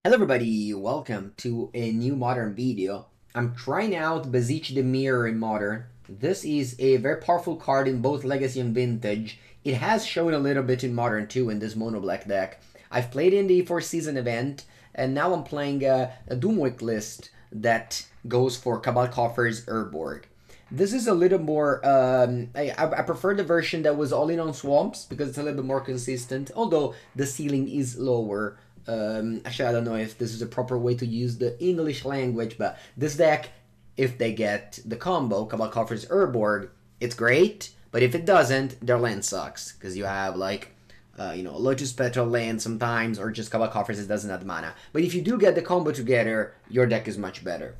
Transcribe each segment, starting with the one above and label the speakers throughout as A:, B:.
A: Hello everybody, welcome to a new Modern video. I'm trying out Beseech the Mirror in Modern. This is a very powerful card in both Legacy and Vintage. It has shown a little bit in Modern too in this MonoBlack deck. I've played in the 4th season event, and now I'm playing a Doomwick list that goes for Cabal Coffers Urborg. This is a little more, I prefer the version that was all in on swamps because it's a little bit more consistent, although the ceiling is lower. Actually, I don't know if this is a proper way to use the English language, but this deck, if they get the combo, Cabal Coffers Urborg, it's great, but if it doesn't, their land sucks, because you have, like, Lotus Petal land sometimes, or just Cabal Coffers, it doesn't have mana. But if you do get the combo together, your deck is much better.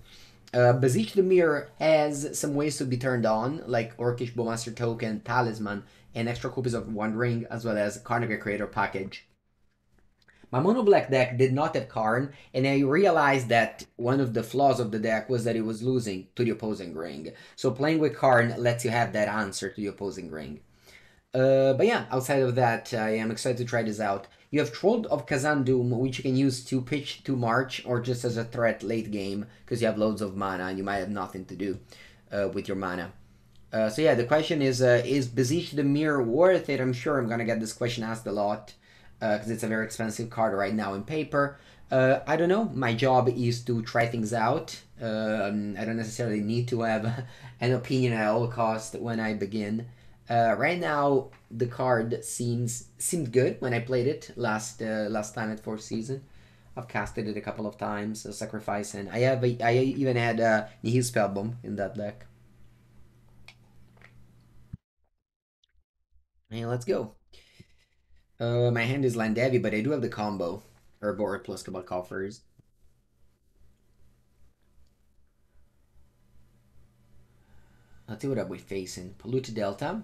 A: Beseech the Mirror has some ways to be turned on, like Orcish Bowmasters token, Talisman, and extra copies of Wandering, as well as Karn Creator package. My MonoBlack deck did not have Karn, and I realized that one of the flaws of the deck was that it was losing to the opposing ring. So playing with Karn lets you have that answer to the opposing ring. But yeah, outside of that, I am excited to try this out. You have Troll of Khazad-dûm, which you can use to pitch to March, or just as a threat late game, because you have loads of mana and you might have nothing to do with your mana. So yeah, the question is Beseech the Mirror worth it? I'm sure I'm gonna get this question asked a lot, because it's a very expensive card right now in paper. I don't know. My job is to try things out. I don't necessarily need to have an opinion at all cost when I begin. Right now, the card seemed good when I played it last time at 4th season. I've casted it a couple of times, sacrificing. I even had Nihil Spellbomb in that deck. Hey, let's go. My hand is land heavy, but I do have the combo. Urborg plus Cabal Coffers. Let's see what we're facing. Polluted Delta.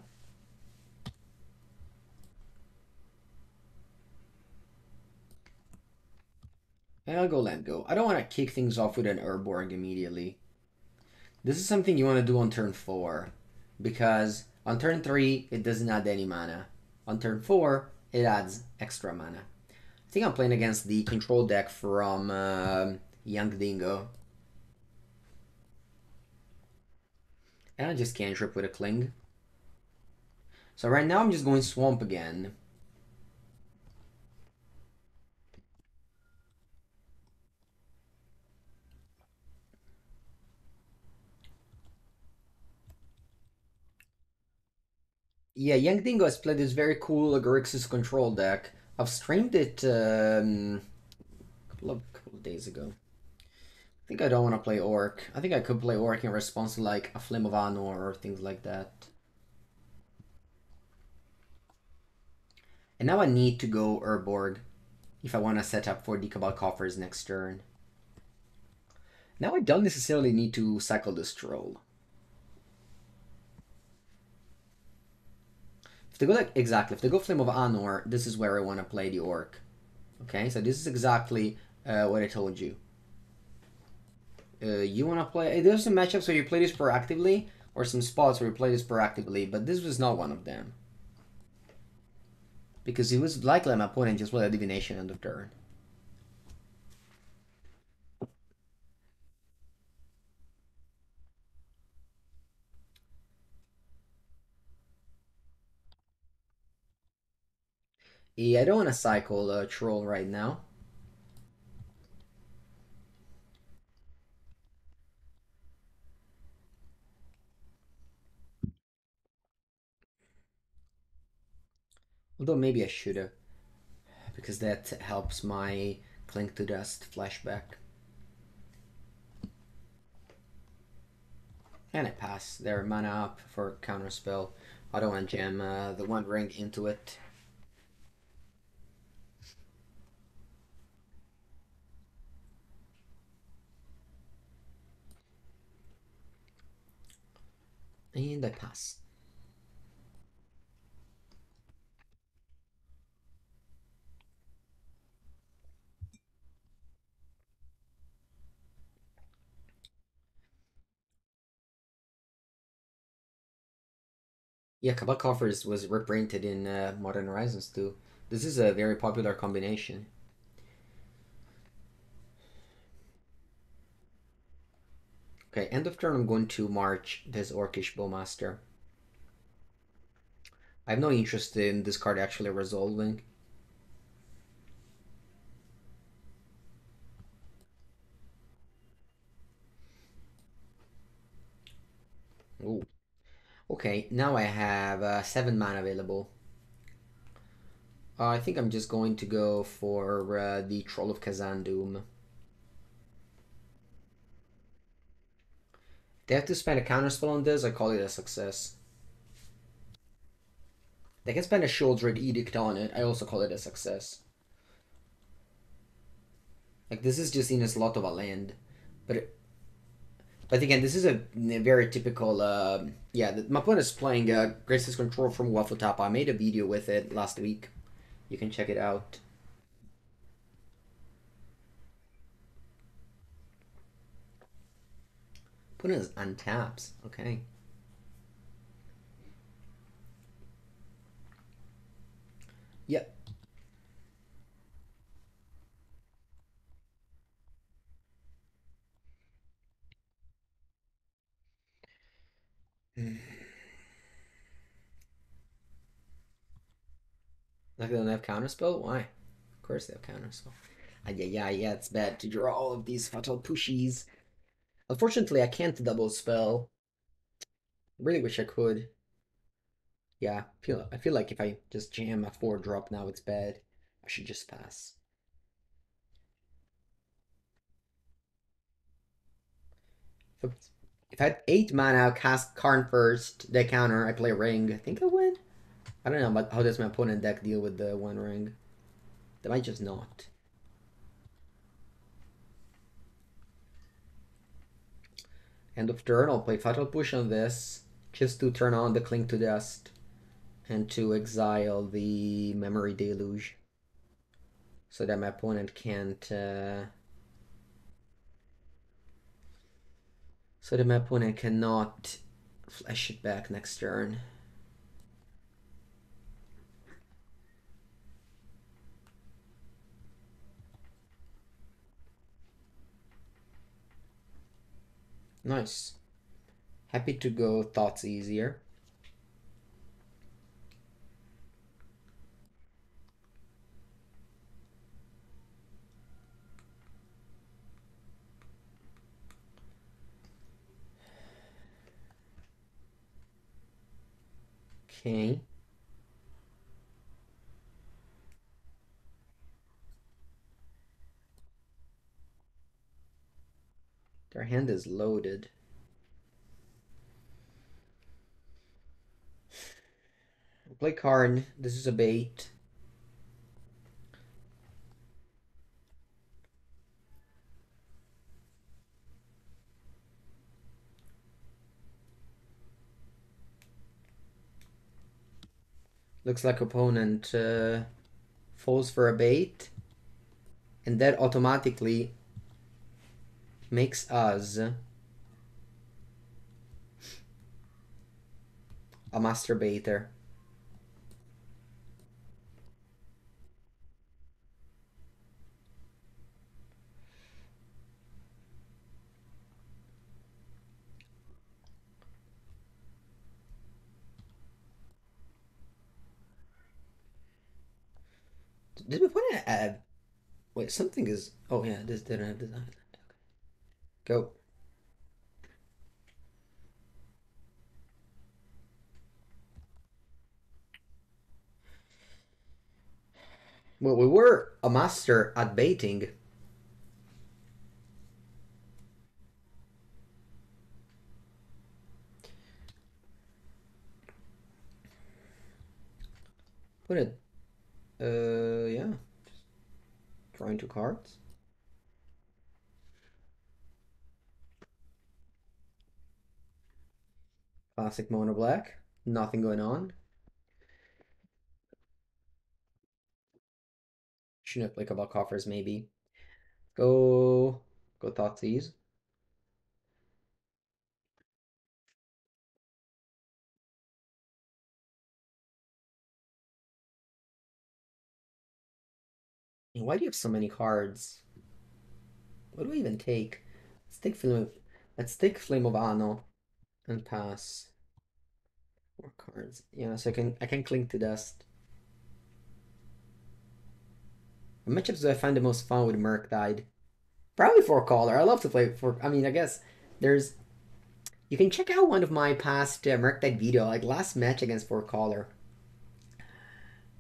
A: And I'll go land go. I don't want to kick things off with an Urborg immediately. This is something you want to do on turn 4. Because on turn 3, it doesn't add any mana. On turn 4, it adds extra mana. I think I'm playing against the control deck from Young Dingo. And I just cantrip with a Cling. So right now I'm just going Swamp again. Yeah, Young Dingo has played this very cool Grixis control deck. I've streamed it a couple of days ago. I think I don't want to play Orc. I think I could play Orc in response to like a Flame of Anor or things like that. And now I need to go Urborg if I want to set up for the Cabal Coffers next turn. Now I don't necessarily need to cycle this Troll. If they go like exactly, if they go Flame of Anor, this is where I want to play the Orc. Okay, so this is exactly what I told you. You want to play... There's some matchups where you play this proactively, or some spots where you play this proactively, but this was not one of them. Because it was likely my opponent just played a Divination end of turn. Yeah, I don't want to cycle Troll right now. Although maybe I should have, because that helps my Cling to Dust flashback. And I pass their mana up for counterspell. I don't want to jam the One Ring into it. And I pass. Yeah, Cabal Coffers was reprinted in Modern Horizons too. This is a very popular combination. Okay, end of turn I'm going to march this Orcish Bowmaster. I have no interest in this card actually resolving. Ooh. Okay, now I have 7 mana available. I think I'm just going to go for the Troll of Khazad-dûm. They have to spend a counterspell on this, I call it a success. They can spend a Sheoldred Edict on it, I also call it a success. Like, this is just in a slot of a land. But again, this is a very typical, yeah, my opponent is playing Grixis Control from Waffletap. I made a video with it last week. You can check it out. Opponent is untaps, okay. Yep. Like they don't have counterspell? Why? Of course they have counterspell. Yeah, it's bad to draw all of these fatal pushies. Unfortunately, I can't double spell. I really wish I could. Yeah, I feel like if I just jam a 4-drop now, it's bad. I should just pass. If I had 8 mana, I'll cast Karn first, they counter, I play Ring. I think I win. I don't know, but how does my opponent deck deal with the 1 ring? They might just not. End of turn, I'll play Fatal Push on this, just to turn on the Cling to Dust, and to exile the Memory Deluge, so that my opponent can't... so that my opponent cannot flash it back next turn. Nice. Happy to go Thoughtseize here. Okay. Their hand is loaded. Play Karn. This is a bait. Looks like opponent falls for a bait. And that automatically makes us a masturbator. Did we put an ad? Wait, something is... Oh yeah, this didn't have design. Go. Well, we were a master at baiting. Put it... yeah. Just drawing 2 cards. Classic MonoBlack. Nothing going on. Shouldn't have played Cabal Coffers, maybe. Go... Go Thoughtseize. Why do you have so many cards? What do I even take? Let's take Film. Let's take Flame of Anno and pass. More cards. Yeah, so I can cling to dust. What matchups do I find the most fun with Murktide? Probably for Caller. I love to play for. I mean, I guess there's. You can check out one of my past Murktide video, like last match against for Caller.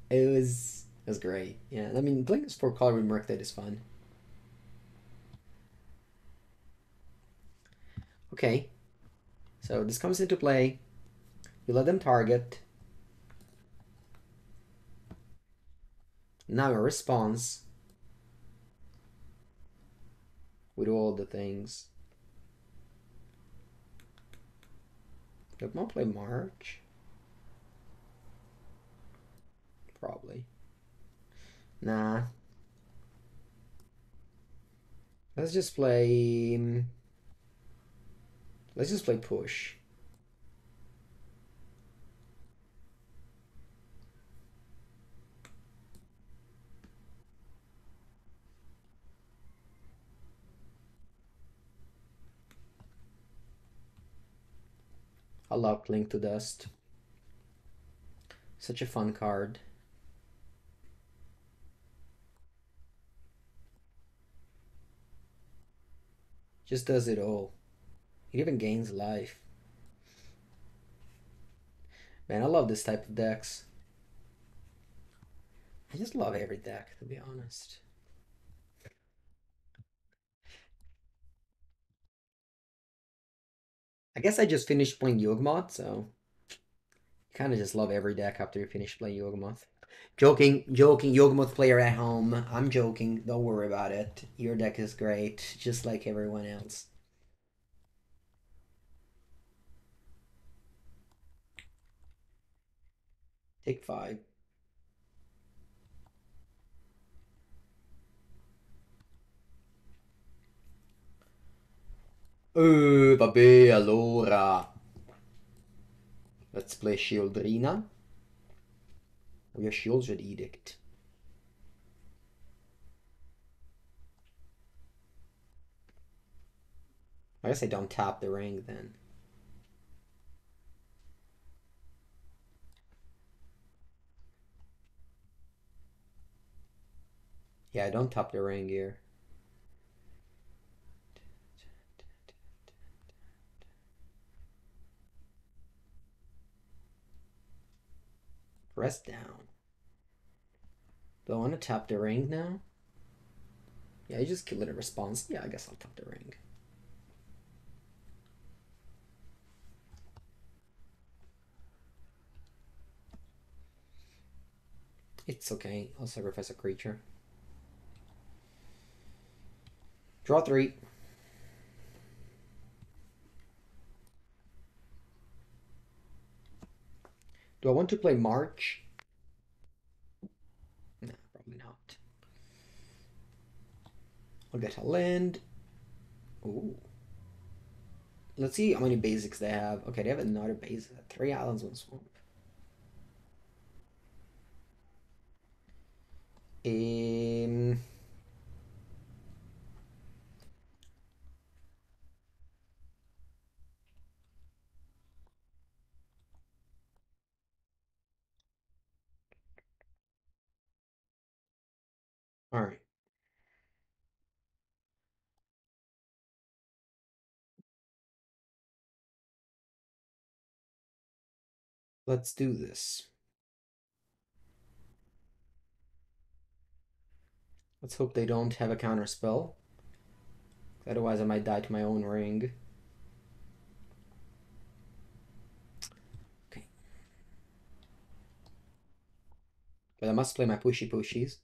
A: It was great. Yeah, I mean, playing this for Caller with Murktide is fun. Okay, so this comes into play. You let them target. Now a response with all the things. Did Mo play March? Probably. Nah. Let's just play. Let's just play push. I love Cling to Dust. Such a fun card. Just does it all. It even gains life. Man, I love this type of decks. I just love every deck, to be honest. I guess I just finished playing Yawgmoth, so kind of just love every deck after you finish playing Yawgmoth. Joking, Yawgmoth player at home. I'm joking. Don't worry about it. Your deck is great, just like everyone else. Take 5. Vabbè, allora. Let's play Sheoldrina. We have Sheoldred Edict. I guess I don't tap the ring then. Yeah, I don't tap the ring here. Press down. Do I want to tap the ring now? Yeah, you just kill it in response. Yeah, I guess I'll tap the ring. It's okay. I'll sacrifice a creature. Draw 3. Do I want to play March? No, probably not. I'll get a land. Ooh. Let's see how many basics they have. Okay, they have another basic. 3 islands, 1 swamp. All right. Let's do this. Let's hope they don't have a counter spell. Otherwise, I might die to my own ring. Okay. But I must play my pushies.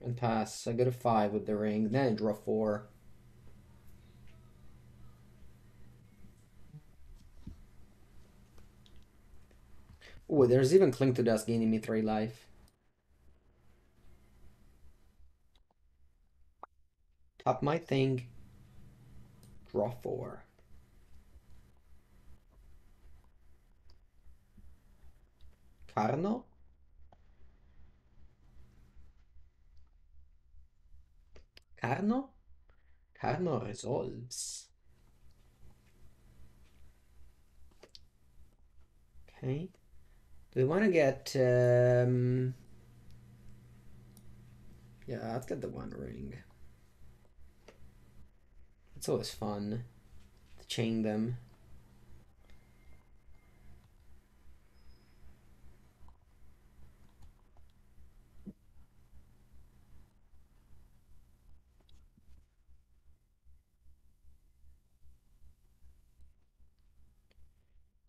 A: And pass. I get a 5 with the ring. Then I draw 4. Oh, there's even Cling to Dust gaining me 3 life. Top my thing. Draw 4. Karno? Carno? Carno resolves. Okay. Do we want to get... Yeah, let's get the One Ring. It's always fun to chain them.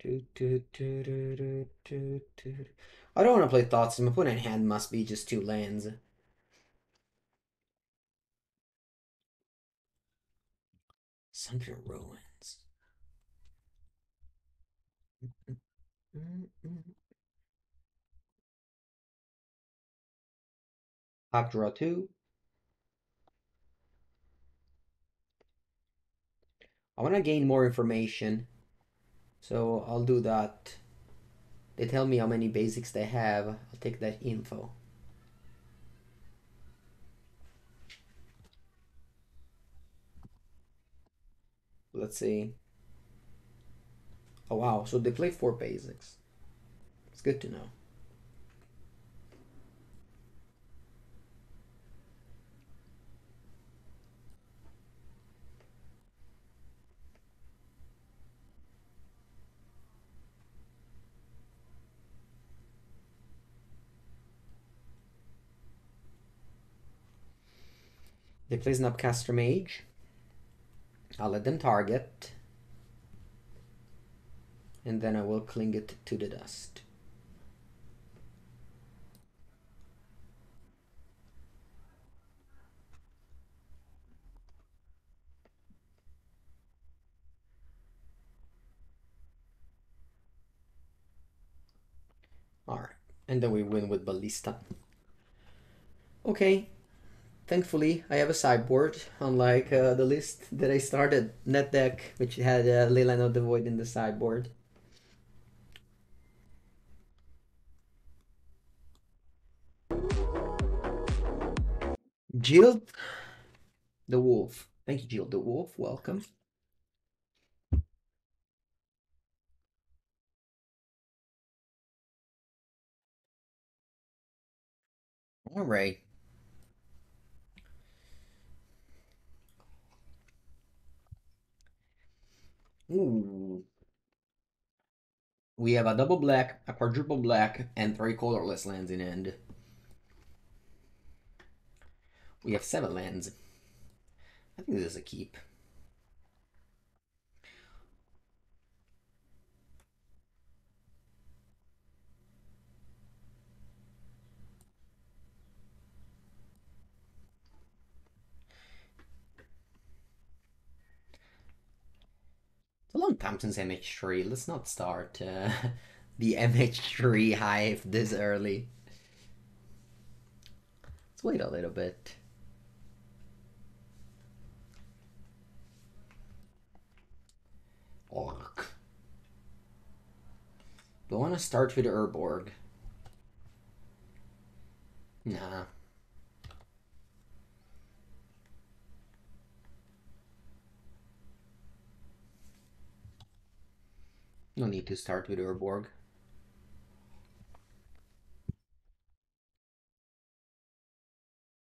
A: I don't want to play Thoughtseize. My opponent hand must be just 2 lands. Sunken Ruins. Top draw 2. I want to gain more information, so I'll do that. They tell me how many basics they have. I'll take that info. Let's see. Oh wow, so they play 4 basics. It's good to know. They play an Upcaster Mage. I'll let them target. And then I will cling it to the dust. Alright, and then we win with Ballista. Okay, thankfully I have a sideboard, unlike the list that I started, net deck, which had Leyline of the Void in the sideboard. Jill the Wolf. Thank you, Jill the Wolf. Welcome. All right. Ooh. We have a double black, a quadruple black, and 3 colorless lands in end. We have 7 lands. I think this is a keep. It's a long time since MH3. Let's not start the MH3 hype this early. Let's wait a little bit. Orc. Do I want to start with Urborg? Nah. No need to start with Urborg.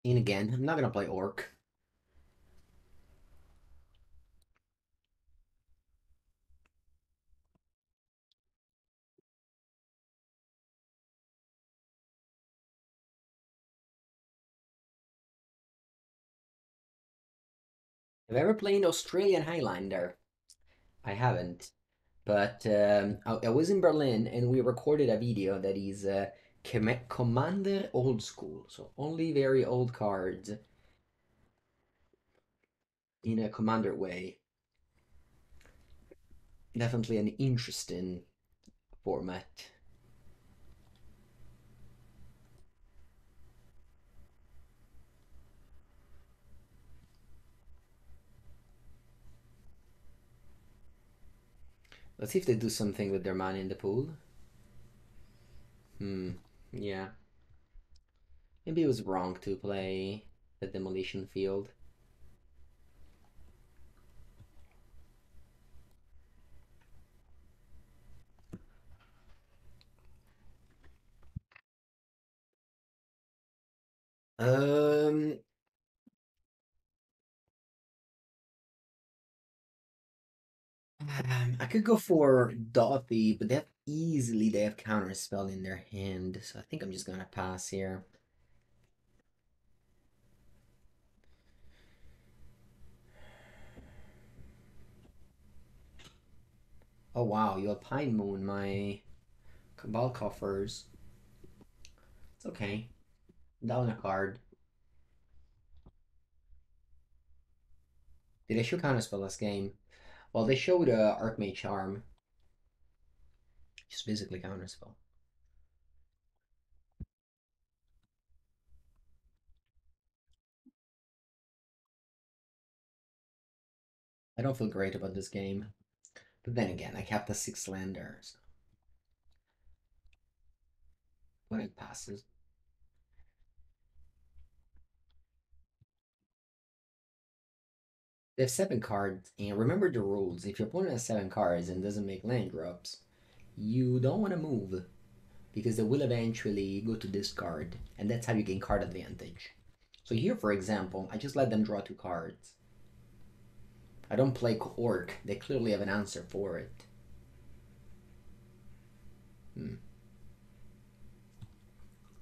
A: And again, I'm not gonna play Orc. Have I ever played Australian Highlander? I haven't. But I was in Berlin and we recorded a video that is Commander Old School. So only very old cards in a Commander way. Definitely an interesting format. Let's see if they do something with their mana in the pool. Yeah. Maybe it was wrong to play the Demolition Field. Um, I could go for Dauthi, but they have Counterspell in their hand, so I think I'm just gonna pass here. Oh wow, you have Pine Moon, my Cabal Coffers. It's okay. Down a card. Did they show Counterspell this game? Well, they showed Archmage Charm. Just basically Counterspell. I don't feel great about this game. But then again, I kept the 6 landers. When it passes. They have 7 cards, and remember the rules. If your opponent has 7 cards and doesn't make land drops, you don't want to move, because they will eventually go to this card, and that's how you gain card advantage. So here, for example, I just let them draw 2 cards. I don't play Orc. They clearly have an answer for it.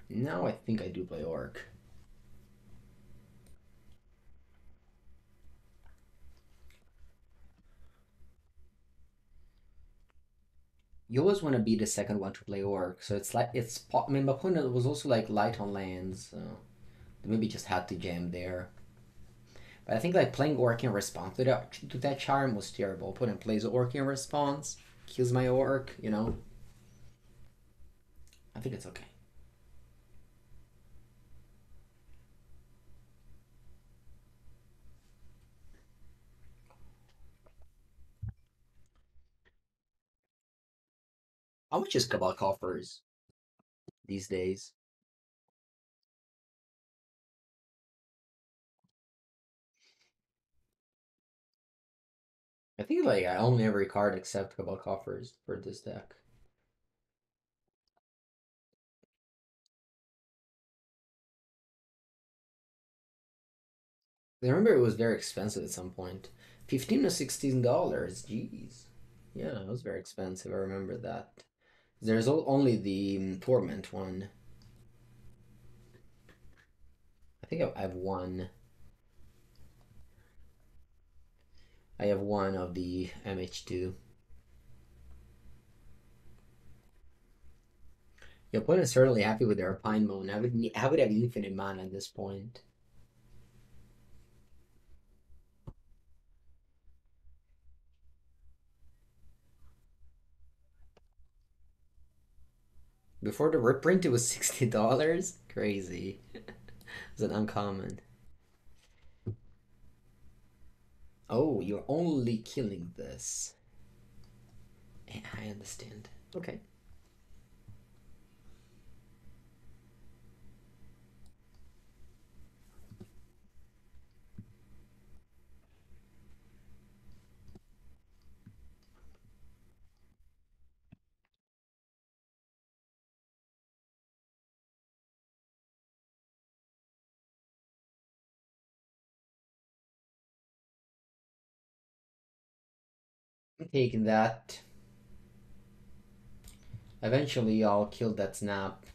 A: Now I think I do play Orc. You always want to be the second one to play Orc, so it's like I mean, my opponent was also like light on lands, so they maybe just had to jam there. But I think like playing Orc in response to that charm was terrible. Opponent plays Orc in response, kills my Orc, you know. I think it's okay. How much is Cabal Coffers these days? I think like I own every card except Cabal Coffers for this deck. I remember it was very expensive at some point. $15 to $16. Jeez. Yeah, it was very expensive. I remember that. There's only the Torment one. I think I have one. I have one of the MH2. Your opponent's certainly happy with their Pine Moon. I would have infinite mana at this point. Before the reprint, it was $60. Crazy. It's an uncommon. Oh, you're only killing this. I understand. Okay. I'm taking that. Eventually, I'll kill that snap.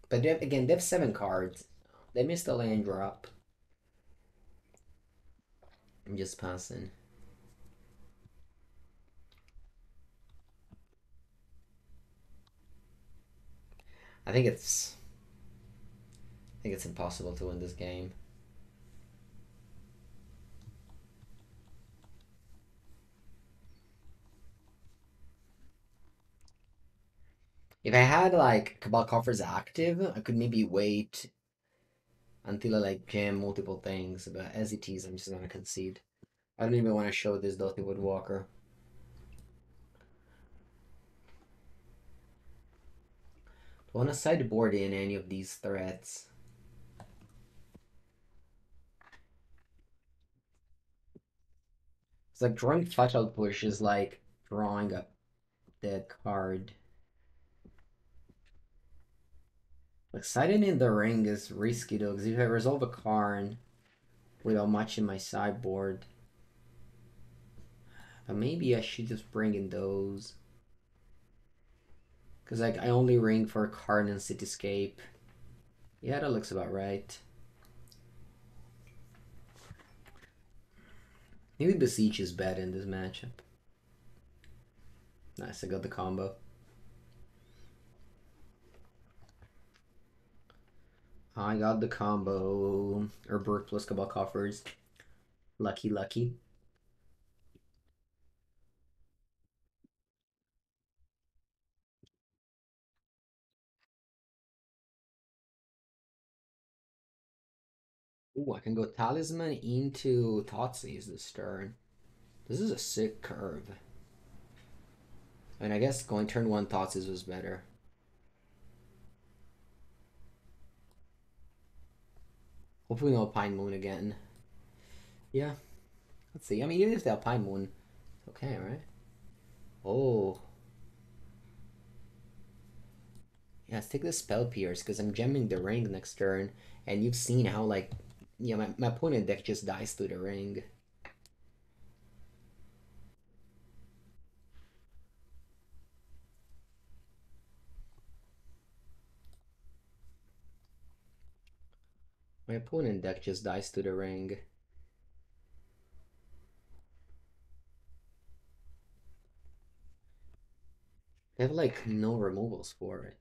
A: But again, they have 7 cards. They missed a land drop. I'm just passing. I think it's impossible to win this game. If I had like Cabal Coffers active, I could maybe wait until I like jam multiple things, but as it is, I'm just gonna concede. I don't even want to show this Dauthi Voidwalker. Do I want to sideboard in any of these threats? It's like drawing Fatal Push is like drawing a dead card. Excited in the ring is risky though, because if I resolve a Karn without much in my sideboard, but maybe I should just bring in those. Because like I only ring for Karn and Cityscape. Yeah, that looks about right. Maybe Beseech is bad in this matchup. Nice, I got the combo. I got the combo. Urborg plus Cabal Coffers. Lucky, lucky. Ooh, I can go Talisman into Thoughtseize this turn. This is a sick curve. And I guess going turn 1 Thoughtseize was better. Hopefully no Alpine Moon again. Yeah. Let's see. I mean, even if the Alpine Moon, okay, right? Oh. Yeah, let's take the Spell Pierce, because I'm gemming the ring next turn. And you've seen how, like, yeah, my opponent deck just dies through the ring. My opponent deck just dies to the ring. They have like no removals for it.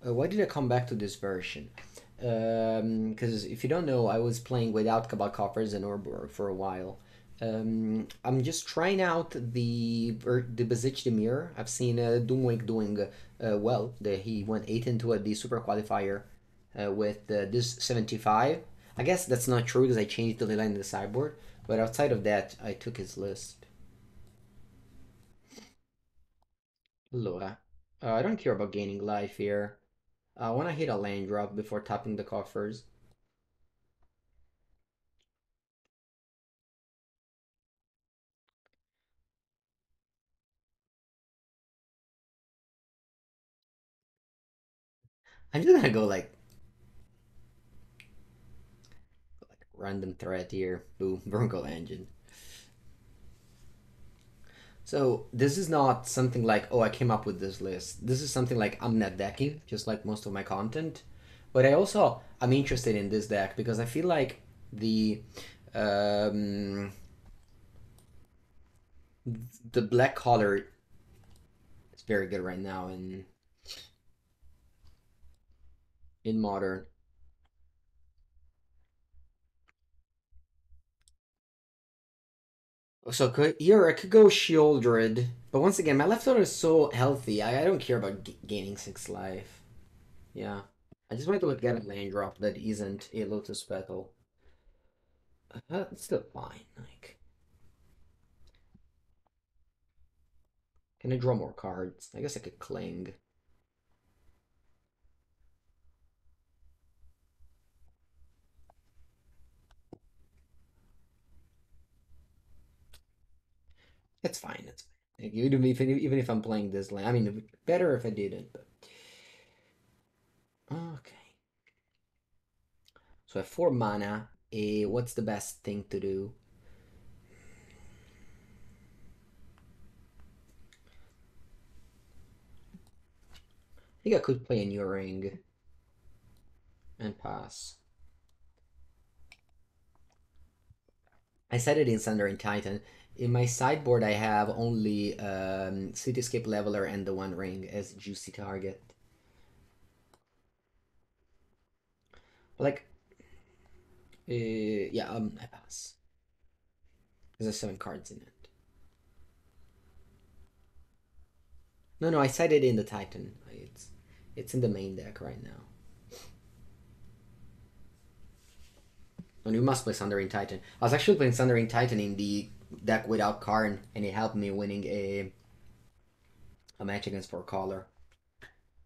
A: Why did I come back to this version? Because if you don't know, I was playing without Cabal Coffers and Urborg for a while. I'm just trying out the Beseech the Mirror. I've seen Doomwake doing well. He went 8 into the Super Qualifier with this 75. I guess that's not true because I changed the line in the sideboard. But outside of that, I took his list. Allora, I don't care about gaining life here. I want to hit a land drop before tapping the coffers. I'm just gonna go like random threat here. Boom, Wurmcoil Engine. So this is not something like, oh, I came up with this list. This is something like I'm net decking, just like most of my content. But I'm interested in this deck because I feel like um, the black color is very good right now in modern. So here I could go Sheoldred, but once again, my left order is so healthy. I don't care about gaining 6 life. Yeah, I just wanted to get a land drop that isn't a Lotus Petal. It's still fine. Like, can I draw more cards? I guess I could cling. It's fine. It's fine. Like, even if I'm playing this land, I mean, better if I didn't. But okay. So I have 4 mana. What's the best thing to do? I think I could play a new ring and pass. I said it in Sundering Titan. In my sideboard, I have only Cityscape Leveler and the One Ring as juicy target. Like, yeah, I pass. There's 7 cards in it. No, I said it in the Titan. It's in the main deck right now. And we must play Sundering Titan. I was actually playing Sundering Titan in the deck without Karn, and it helped me winning a match against 4 Caller.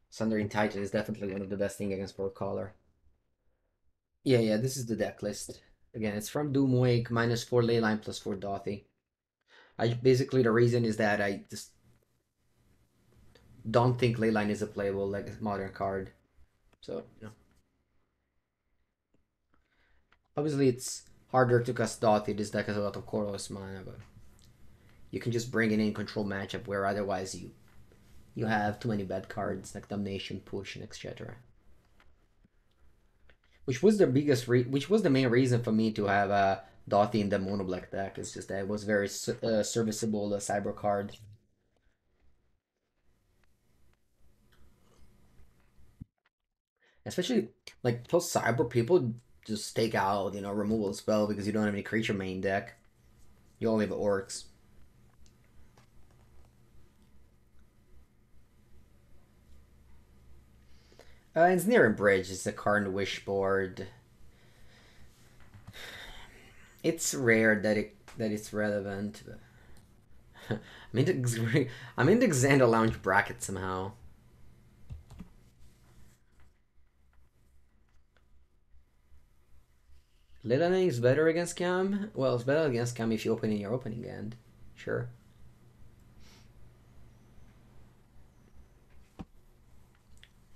A: Sundering Titan is definitely one of the best things against 4 Caller. Yeah, this is the deck list. Again, it's from Doomwake, -4 Leyline, +4 Dauthi. Basically, the reason is that I just don't think Leyline is a playable like modern card. So, you know. Obviously, it's harder to cast Dauthi. This deck has a lot of colorless mana, but you can just bring it in control matchup where otherwise you have too many bad cards like Damnation, Push, and etc. Which was the main reason for me to have Dauthi in the MonoBlack deck. It's just that it was very serviceable cyber card. Especially like those cyber people just take out, you know, removal spell because you don't have any creature main deck. You only have orcs. Ensnaring Bridge is a Karn wish board. It's rare that it's relevant. But I'm in the Xander Lounge bracket somehow. Leyline is better against Cam? Well, it's better against Cam if you open in your opening hand. Sure.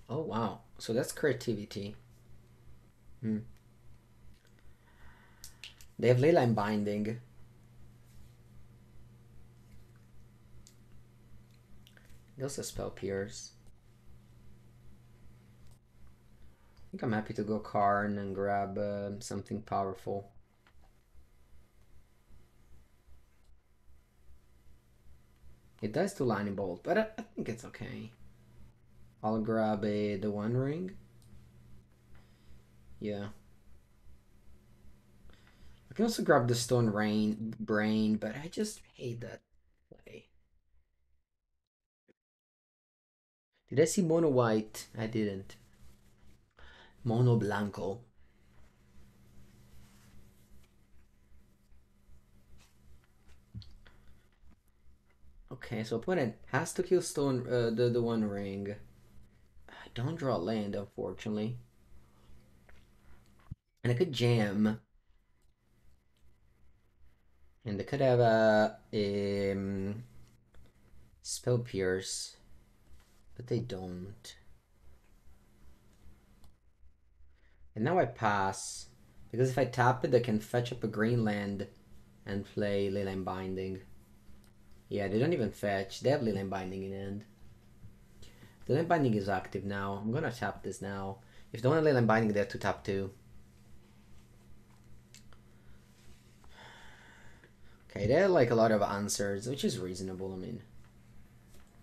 A: Oh, wow. So that's creativity. Hmm. They have Leyline Binding. They also Spell Pierce. I think I'm happy to go Karn and grab something powerful. It does to Lightning Bolt, but I think it's okay. I'll grab the One Ring. Yeah. I can also grab the Stone Brain, but I just hate that play. Did I see Mono White? I didn't. Mono Blanco. Okay, so opponent has to kill Stone, the One Ring. I don't draw land, unfortunately. And I could jam. And they could have a Spell Pierce, but they don't. And now I pass, because if I tap it, I can fetch up a green land and play Leyline Binding. Yeah, they don't even fetch. They have Leyline Binding in hand. The Leyline Binding is active now. I'm gonna tap this now. If they want Leyline Binding, they have to tap too. Okay, they have like a lot of answers, which is reasonable. I mean,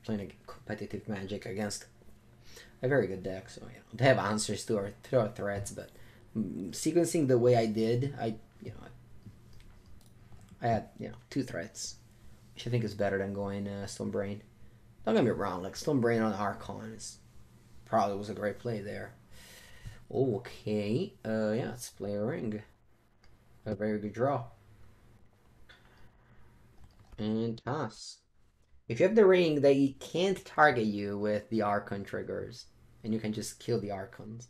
A: playing a competitive Magic against a very good deck, so you know, they have answers to our threats, but sequencing the way I did, I had 2 threats, which I think is better than going Stone Brain. Don't get me wrong, like Stone Brain on Archon is probably was a great play there. Okay, yeah, let's play a ring. A very good draw. And toss. If you have the ring, they can't target you with the Archon triggers, and you can just kill the Archons.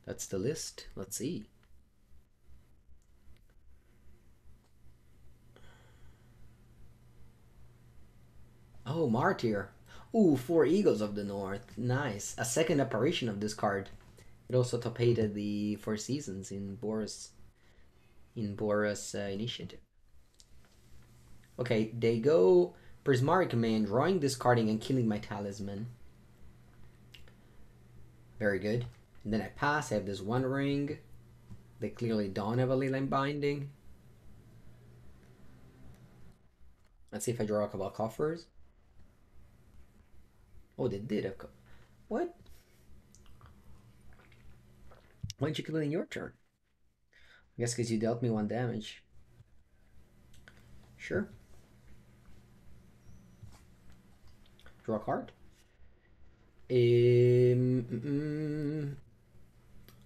A: That's the list. Let's see. Oh, Martyr. Ooh, 4 Eagles of the North. Nice. A second apparition of this card. It also top-8 the 4 seasons in Boris Initiative. Okay, they go Prismaric Man, drawing, discarding, and killing my Talisman. Very good. And then I pass, I have this One Ring. They clearly don't have a Leyline Binding. Let's see if I draw a Cabal Coffers. Oh, they did have... What? Why didn't you kill it in your turn? I guess because you dealt me 1 damage. Sure. Draw a card.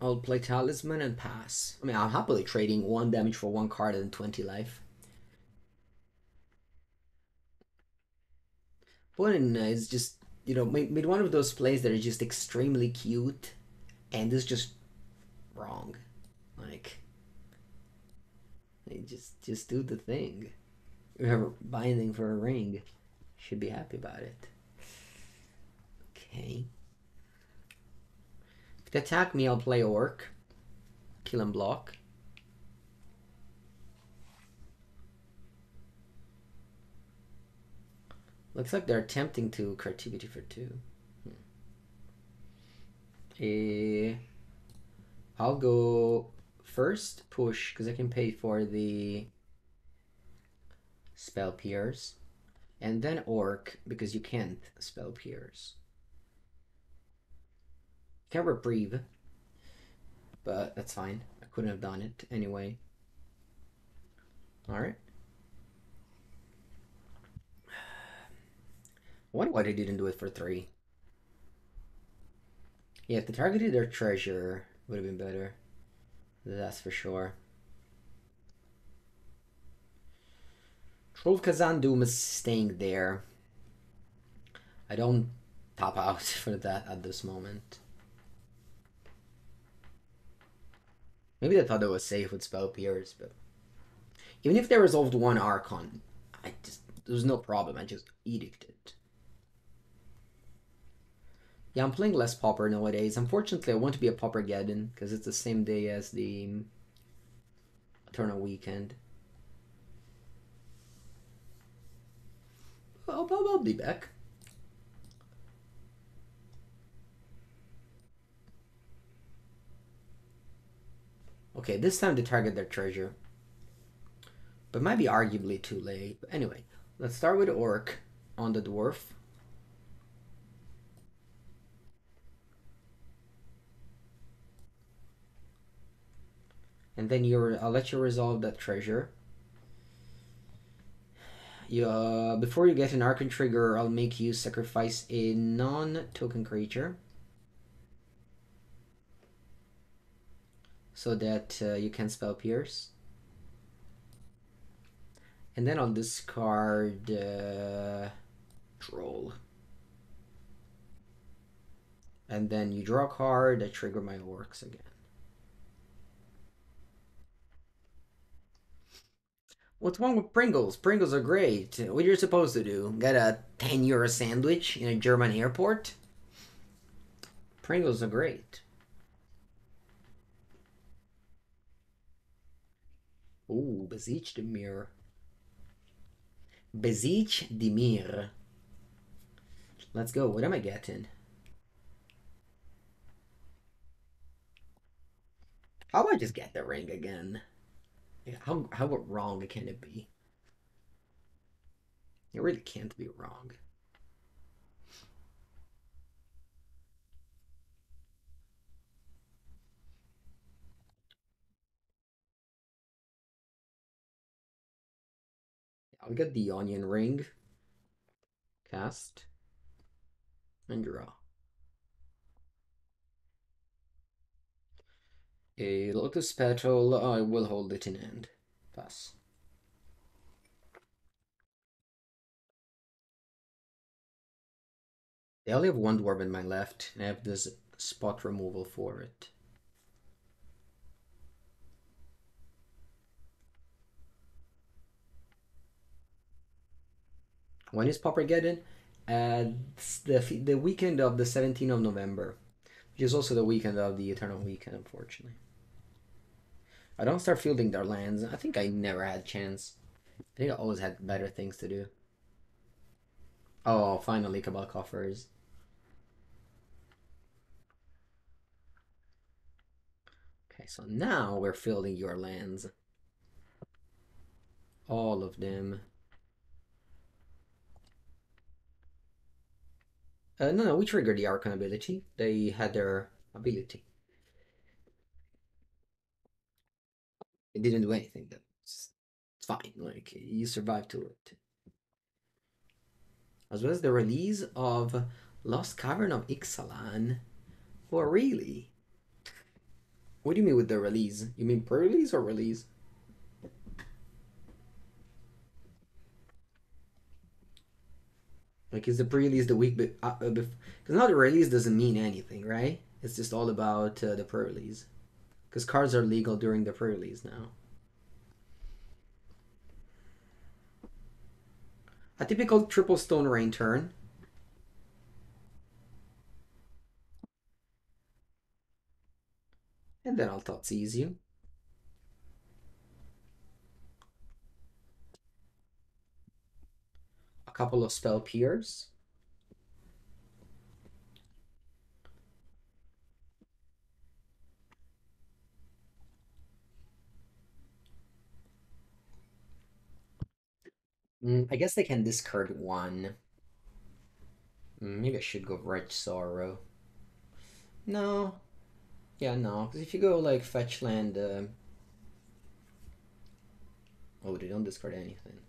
A: I'll play Talisman and pass. I mean, I'm happily trading 1 damage for 1 card and 20 life. But it's just, you know, made one of those plays that are just extremely cute and is just wrong. Like, Just do the thing. You have a binding for a ring. Should be happy about it. Okay. If they attack me, I'll play Orc. Kill and block. Looks like they're attempting to creativity for 2. I'll go first push because I can pay for the spell pierce, and then Orc because you can't spell pierce. Can reprieve, but that's fine. I couldn't have done it anyway. All right. I wonder why they didn't do it for 3. Yeah, if they targeted their treasure, would have been better. That's for sure. Troll of Khazad-dûm is staying there. I don't top out for that at this moment. Maybe they thought it was safe with spell pierce, but even if they resolved 1 Archon, there was no problem. I just edicted. Yeah, I'm playing less Pauper nowadays. Unfortunately, I want to be a Pauper-geddon because it's the same day as the Eternal Weekend. I'll be back. Okay, this time they target their treasure. But it might be arguably too late. But anyway, let's start with Orc on the Dwarf. And then I'll let you resolve that treasure. Before you get an Archon trigger, I'll make you sacrifice a non-token creature. So that you can spell pierce. And then I'll discard Troll. And then you draw a card, I trigger my Orcs again. What's wrong with Pringles? Pringles are great. What you're supposed to do? Get a 10-euro sandwich in a German airport? Pringles are great. Ooh, Beseech the Mirror. Beseech the Mirror. Let's go. What am I getting? How about I just get the ring again? How wrong can it be? It really can't be wrong. I'll get the onion ring. Cast. And draw. A Lotus Petal. I will hold it in hand. Pass. I only have 1 dwarf in my left, and I have this spot removal for it. When is Pauper-geddon? It's the weekend of the 17th of November, which is also the weekend of the Eternal Weekend, unfortunately. I don't start fielding their lands. I think I never had a chance. I think I always had better things to do. Oh, finally, Cabal Coffers. Okay, so now we're fielding your lands. All of them. No, we triggered the Archon ability. They had their ability. It didn't do anything. It's fine. Like, you survived to it. As well as the release of Lost Cavern of Ixalan. Oh, really? What do you mean with the release? You mean pre-release or release? Like, is the pre-release the week before? Because now the release doesn't mean anything, right? It's just all about the pre-release. Because cards are legal during the pre-release now. A typical triple Stone Rain turn. And then I'll Thoughtseize you. A couple of Spell Pierce. I guess they can discard one. Maybe I should go Wretched Sorrow. No. Yeah, no. Because if you go like fetch land... Oh, they don't discard anything.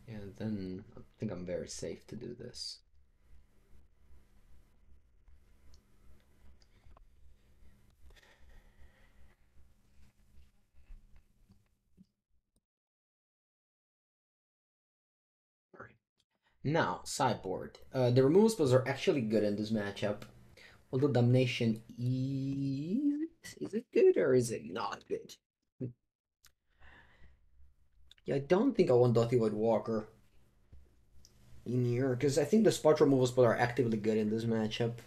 A: Yeah, then I think I'm very safe to do this. Now, sideboard. The removal spells are actually good in this matchup. Although Damnation is it good or is it not good? Yeah, I don't think I want Dauthi Voidwalker in here, because I think the spot removal spells are actively good in this matchup.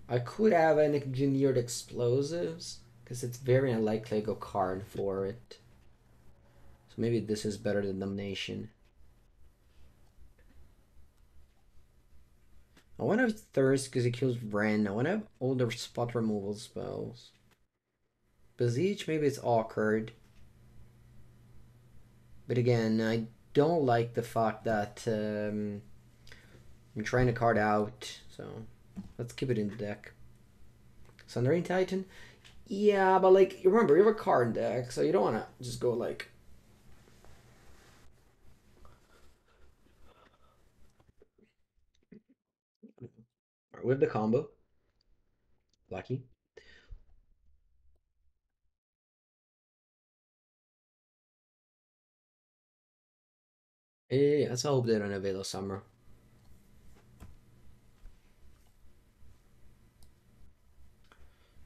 A: I could have an engineered explosives, because it's very unlikely I go Karn for it. So maybe this is better than Damnation. I want to have Thirst because it kills Ren. I want to have older spot removal spells. Beseech, maybe it's awkward. But again, I don't like the fact that I'm trying to card out. So let's keep it in the deck. Sundering Titan? Yeah, but like, remember, you have a card deck, so you don't want to just go like... Alright, we have the combo. Lucky. Yeah, let's hope they don't have Veil of Summer.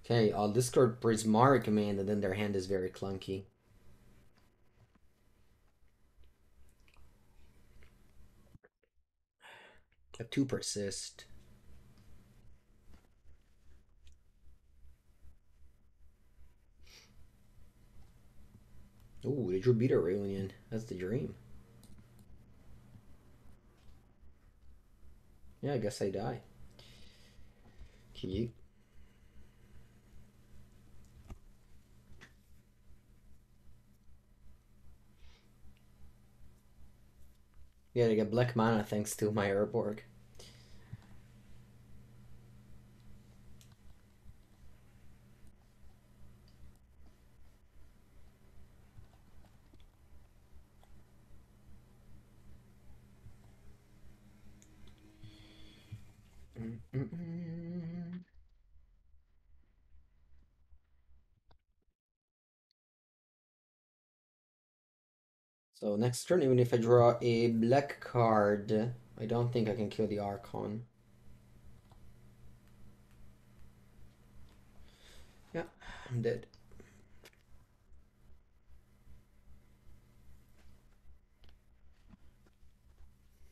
A: Okay, I'll discard Prismari Command, and then their hand is very clunky. I have 2 Persist. Ooh, they drew Beater Reunion. That's the dream. Yeah, I guess I die. Cute. Yeah, they get black mana thanks to my Urborg. So next turn, even if I draw a black card, I don't think I can kill the Archon. Yeah, I'm dead.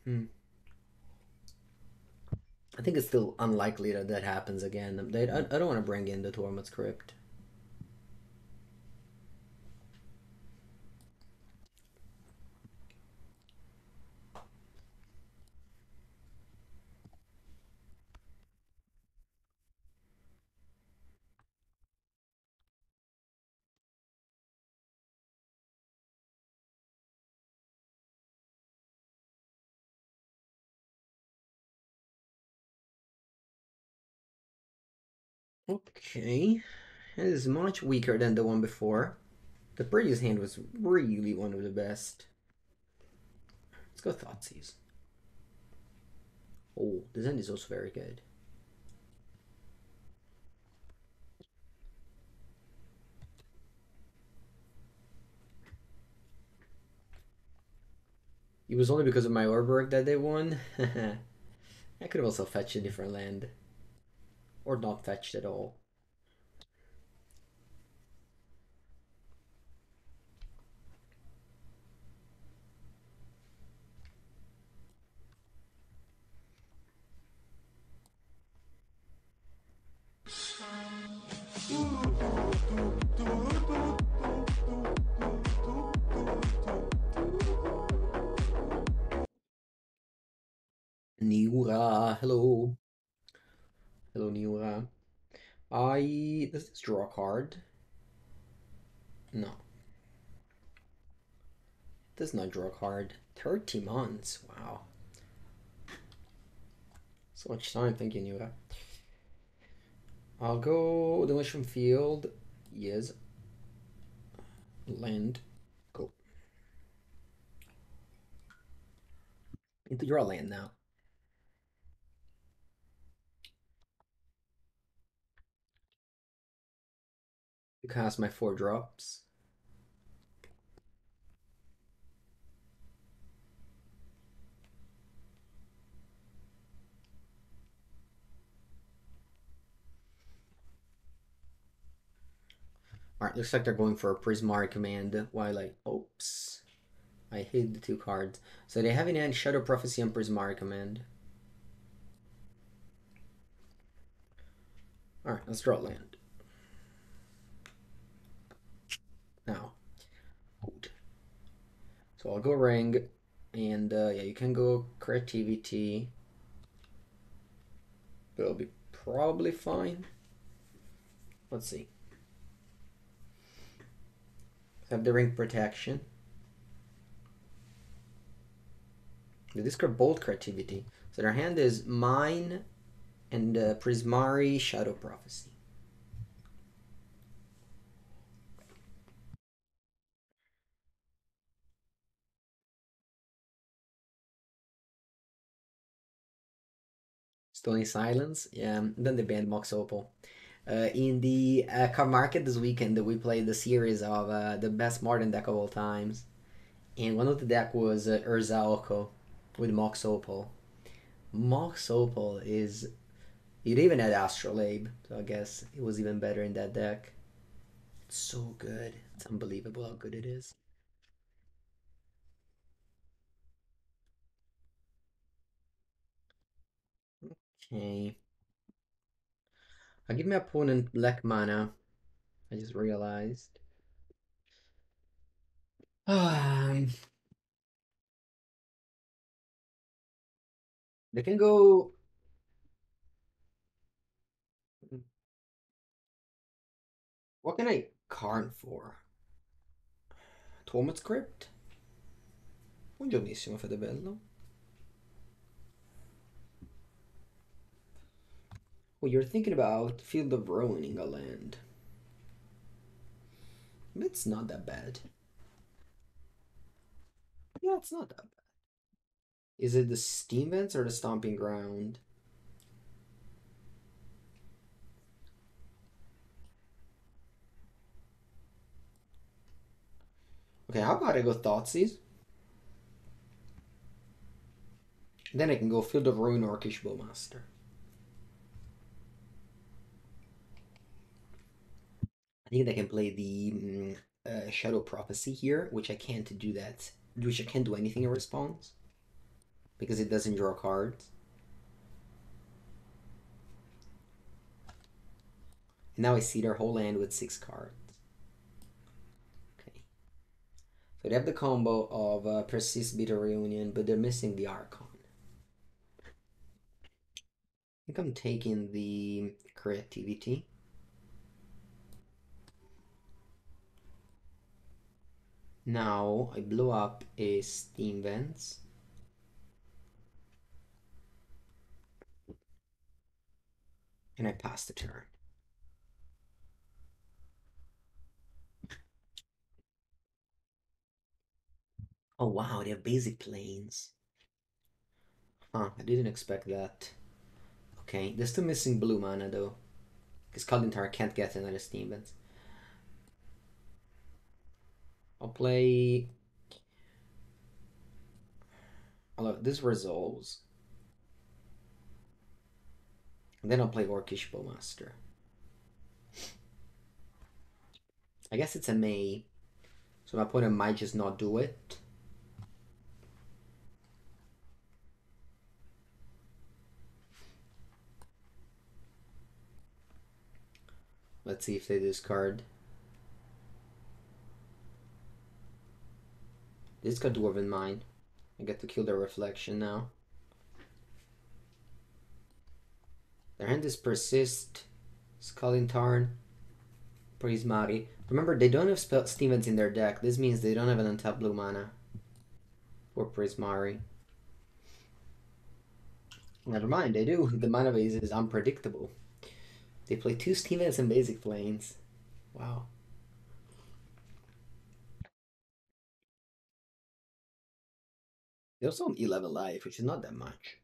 A: I think it's still unlikely that that happens again. I don't want to bring in the Tormod's Crypt. Okay, it is much weaker than the one before. The previous hand was really one of the best. Let's go Thoughtseize. Oh, this hand is also very good. It was only because of my Urborg that they won. I could have also fetched a different land. Or not fetched at all. Niura, hello. Hello, Niura. Does this draw a card? No. Does not draw a card. 30 months, wow. So much time, thank you, Niura. I'll go Demolition Field. Yes. Land. Go. Into your land now. You cast my 4 drops. Alright, looks like they're going for a Prismari command while oops. I hid the 2 cards. So they have in hand Shadow Prophecy and Prismari command. Alright, let's draw land. Now. Good. So I'll go Ring. And yeah, you can go Creativity. But it'll be probably fine. Let's see. Have the Ring Protection. They discard both Creativity. So their hand is Mine and Prismari Shadow Prophecy. Stony Silence, yeah. Then they banned Mox Opal. In the card market this weekend, we played the series of the best modern deck of all times, and one of the deck was Urza Oko with Mox Opal. Mox Opal is it even had Astrolabe, so I guess it was even better in that deck. It's so good. It's unbelievable how good it is. Okay. I'll give my opponent black mana. I just realized. They can go. What can I Karn for? Tormod script? Buongiornissimo, fate bello. Oh, you're thinking about Field of Ruining a land. It's not that bad. Yeah, it's not that bad. Is it the Steam Vents or the Stomping Ground? Okay, how about I go Thoughtseize? Then I can go Field of Ruin Orcish Bowmaster. I think I can play the Shadow Prophecy here, which I can't do that. Which I can't do anything in response. Because it doesn't draw cards. And now I see their whole land with 6 cards. Okay. So they have the combo of Persist Bitter Reunion, but they're missing the Archon. I think I'm taking the Creativity. Now I blow up a Steam Vents. And I pass the turn. Oh wow, they have basic planes. Huh, I didn't expect that. Okay, they're still missing blue mana though. Because Kaldentar can't get another Steam Vents. I'll play... Although this resolves. And then I'll play Orcish Bowmaster. I guess it's a May. So my opponent might just not do it. Let's see if they discard. This got Dwarven Mine. I get to kill their reflection now. Their hand is Persist, Scalding Tarn, Prismari. Remember, they don't have Stevens in their deck. This means they don't have an untapped blue mana for Prismari. Never mind, they do. The mana base is unpredictable. They play 2 Stevens and basic planes. Wow. They also have 11 life, which is not that much.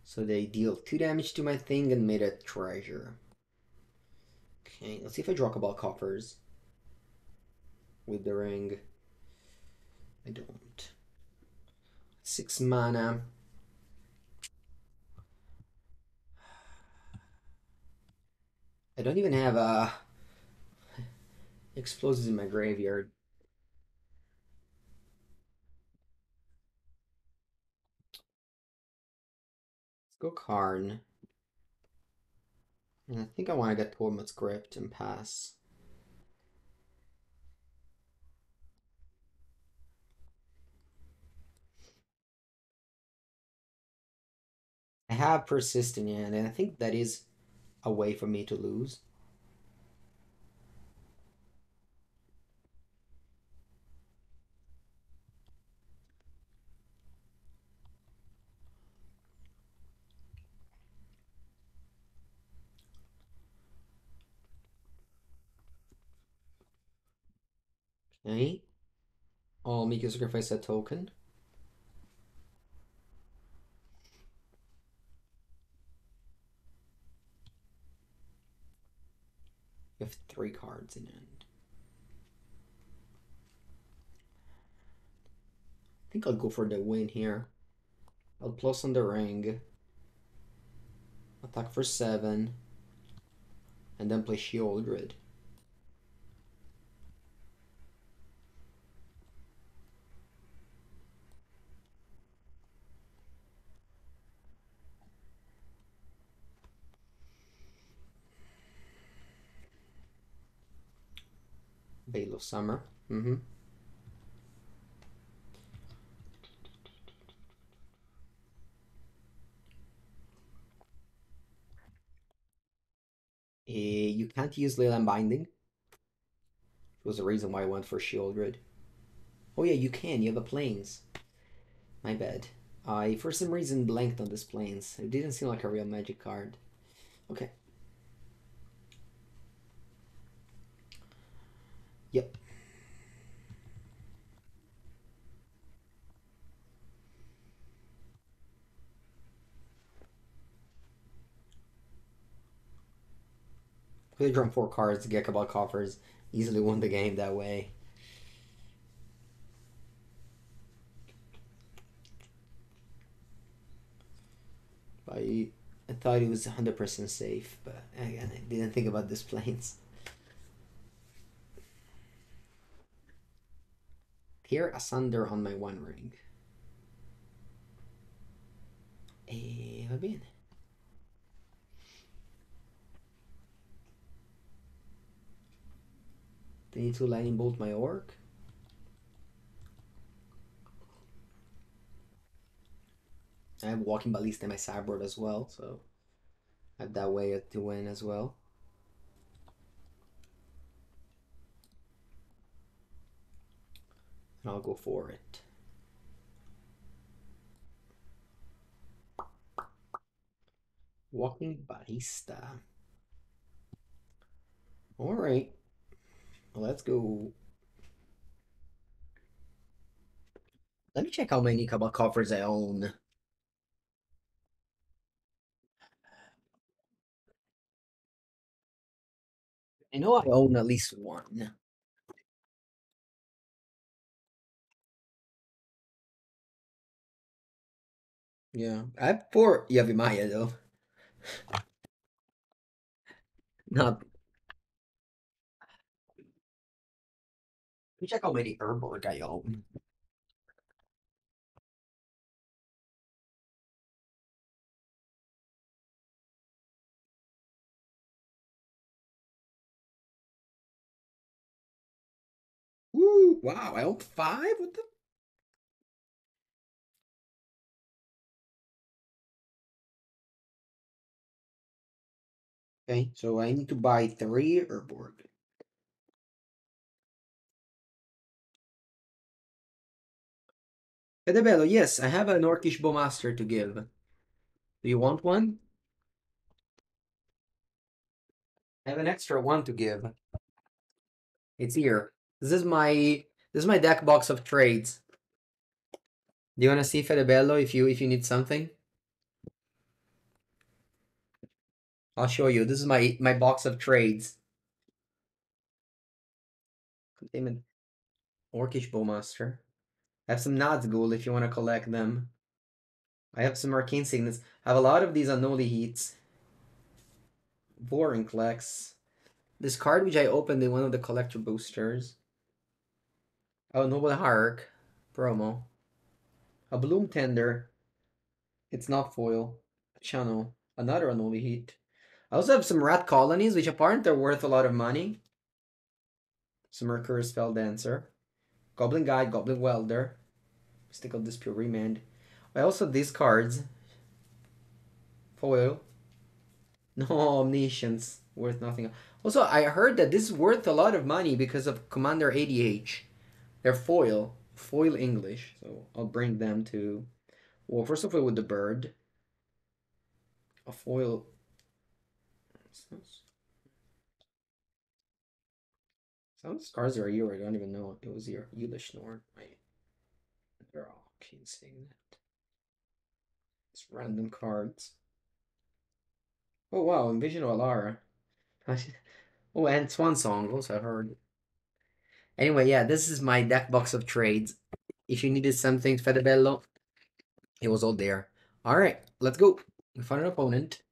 A: So they deal 2 damage to my thing and made a treasure. Okay, let's see if I draw Cabal Coffers with the ring. I don't. 6 mana. I don't even have explosives in my graveyard. Let's go Karn. And I think I want to get Tormod's Crypt and pass. I have Persistent in hand, and I think that is a way for me to lose. Okay. I'll make you sacrifice a token. You have 3 cards in hand. I think I'll go for the win here. I'll plus on the ring. Attack for 7. And then play Sheoldred. Veil of Summer. You can't use Leyline Binding. It was the reason why I went for Sheoldred. Oh yeah, you can. You have a planes. My bad. I, for some reason, blanked on this planes. It didn't seem like a real magic card. Okay. Yep. Could have drawn 4 cards to get Cabal Coffers. Easily won the game that way. I thought it was 100% safe, but again, I didn't think about this planes. Here, Asunder on my 1 ring. Va bene. They need to lightning bolt my orc. I have Walking Ballista in my sideboard as well, so I have that way to win as well. And I'll go for it. Walking Ballista. Alright. Well, let's go. Let me check how many Cabal Coffers I own. I know I own at least 1. Yeah. I have 4 Yavimaya though. Not. Let me check how many Urborg I own. Woo! Wow, I own 5? What the? Okay, so I need to buy 3 Urborg. Fedebello, yes, I have an Orcish Bowmaster to give. Do you want one? I have an extra one to give. It's here. This is my deck box of trades. Do you want to see Fedebello if you need something? I'll show you. This is my box of trades. Containment Orcish Bowmaster. I have some Nazgul if you want to collect them. I have some Arcane Signets. I have a lot of these Unholy Heats. Vorinclex. This card which I opened in one of the collector boosters. Oh, Noble Hierarch. Promo. A Bloom Tender. It's not foil. Channel. Another Unholy Heat. I also have some Rat Colonies, which apparently are worth a lot of money. Some Mercurial Spell Dancer. Goblin Guide, Goblin Welder. Mystical Dispute Remand. I also have these cards. Foil. No, Omniscience. Worth nothing. Also, I heard that this is worth a lot of money because of Commander ADH. They're foil. Foil English. So I'll bring them to... Well, first of all, with the bird. A foil... Some of these cards are here. I don't even know it was here. Eulish Norn. Right. They're all King Signet. It's random cards. Oh wow, Envision of Alara. Oh, and Swan Song also I heard. Anyway, yeah, this is my deck box of trades. If you needed something, Fedebello, it was all there. Alright, let's go. We found an opponent.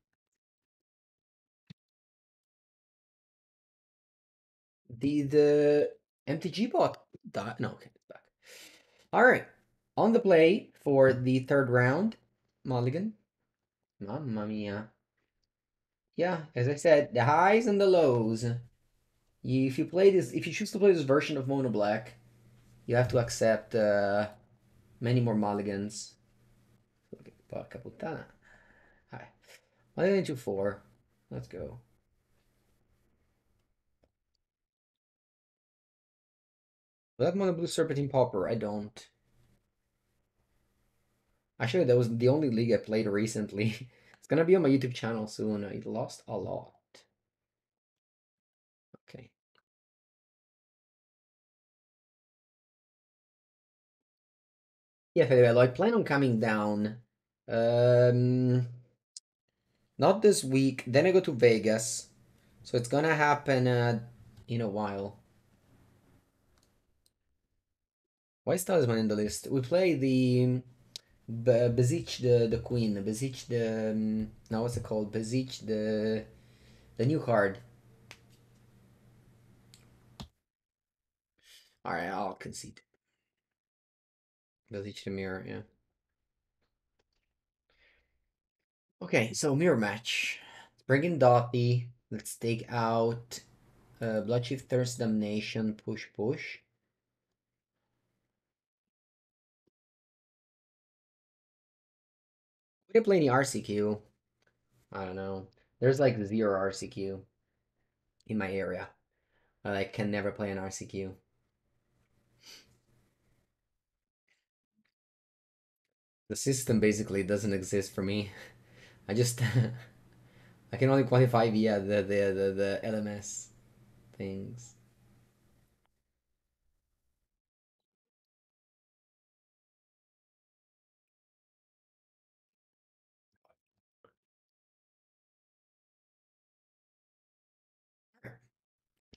A: The MTG bot died. No, okay, it's back. Alright. On the play for the third round, Mulligan. Mamma mia. Yeah, as I said, the highs and the lows. If you choose to play this version of MonoBlack, you have to accept many more mulligans. Okay, Porca puttana. Hi. 1 4. Let's go. Black Mono Blue Serpentine Pauper. I don't. Actually, that was the only league I played recently. It's gonna be on my YouTube channel soon. I lost a lot. Okay. Yeah, Fedebello, I plan on coming down. Um, Not this week. Then I go to Vegas. So it's gonna happen in a while. Why is Talisman in the list? We play the Beseech the Queen. Beseech the now what's it called? Beseech the new card. Alright, I'll concede. Beseech the Mirror, yeah. Okay, so mirror match. Let's bring in Dauthi. Let's take out Bloodchief Thirst Damnation, push. We didn't play any RCQ. I don't know. There's like 0 RCQ in my area. I can never play an RCQ. The system basically doesn't exist for me. I just I can only quantify via the LMS things.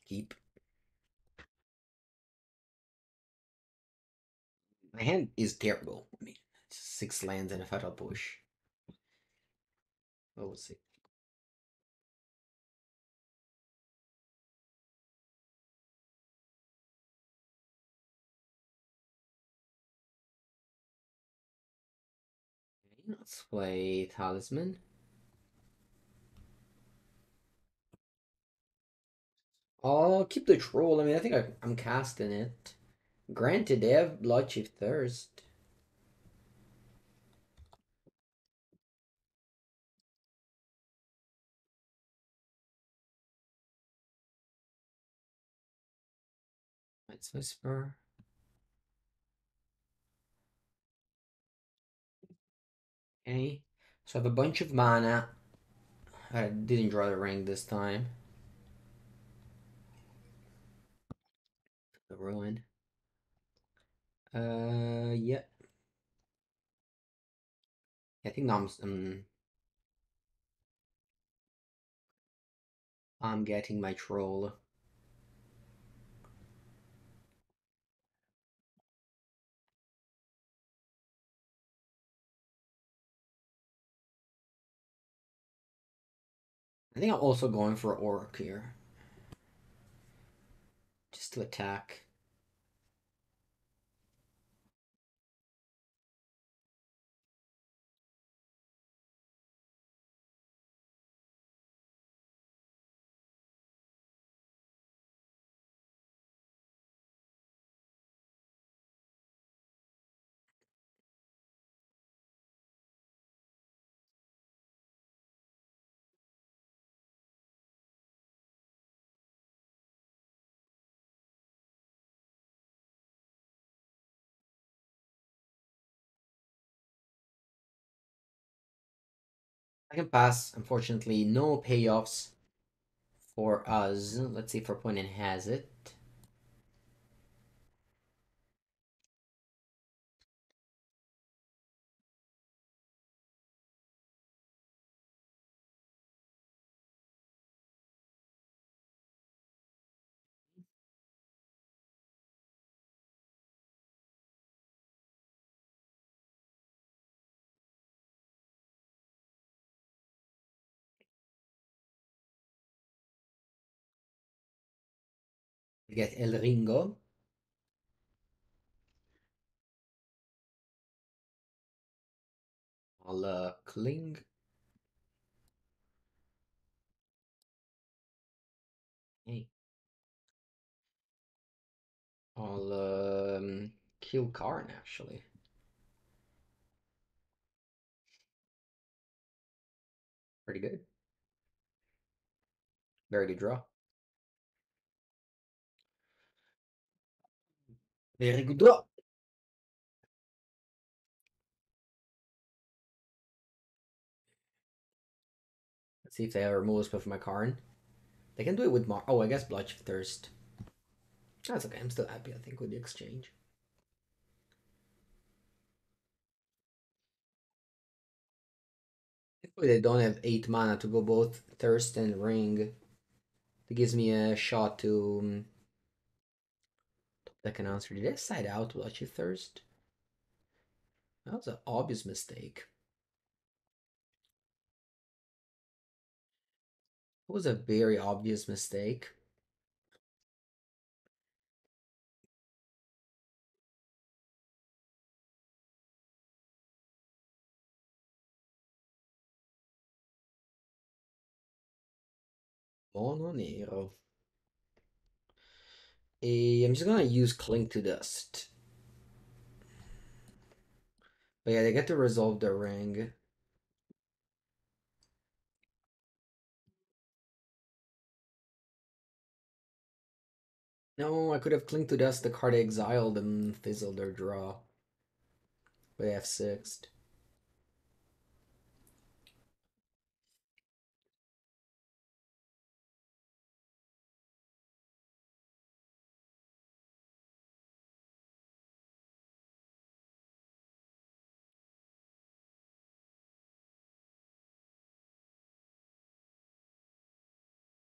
A: Keep. My hand is terrible. I mean, it's 6 lands and a fatal push. Oh, we'll see. Let's play Talisman. I'll keep the Troll. I mean, I think I'm casting it. Granted, they have Bloodchief Thirst. Let's whisper. Okay. So I have a bunch of mana. I didn't draw the ring this time. The ruin. Yeah. I think I'm getting my troll. I think I'm also going for Orc here. Just to attack. I can pass. Unfortunately, no payoffs for us. Let's see if our opponent has it. We get El Ringo. I'll cling. Hey. I'll kill Karn actually. Pretty good. Very good draw. Very good draw. Let's see if they remove spell from my Karn. They can do it with Mar. Oh, I guess Bloodchief Thirst. That's okay. I'm still happy. I think with the exchange. Hopefully they don't have 8 mana to go both Thirst and Ring. That gives me a shot to top deck an answer. Did I side out Bloodchief Thirst? That was an obvious mistake. It was a very obvious mistake. Mono Nero. I'm just gonna use Cling to Dust. But yeah, they get to resolve the ring. No, I could have Cling to Dust the card exiled and fizzled their draw. But they have 6'd.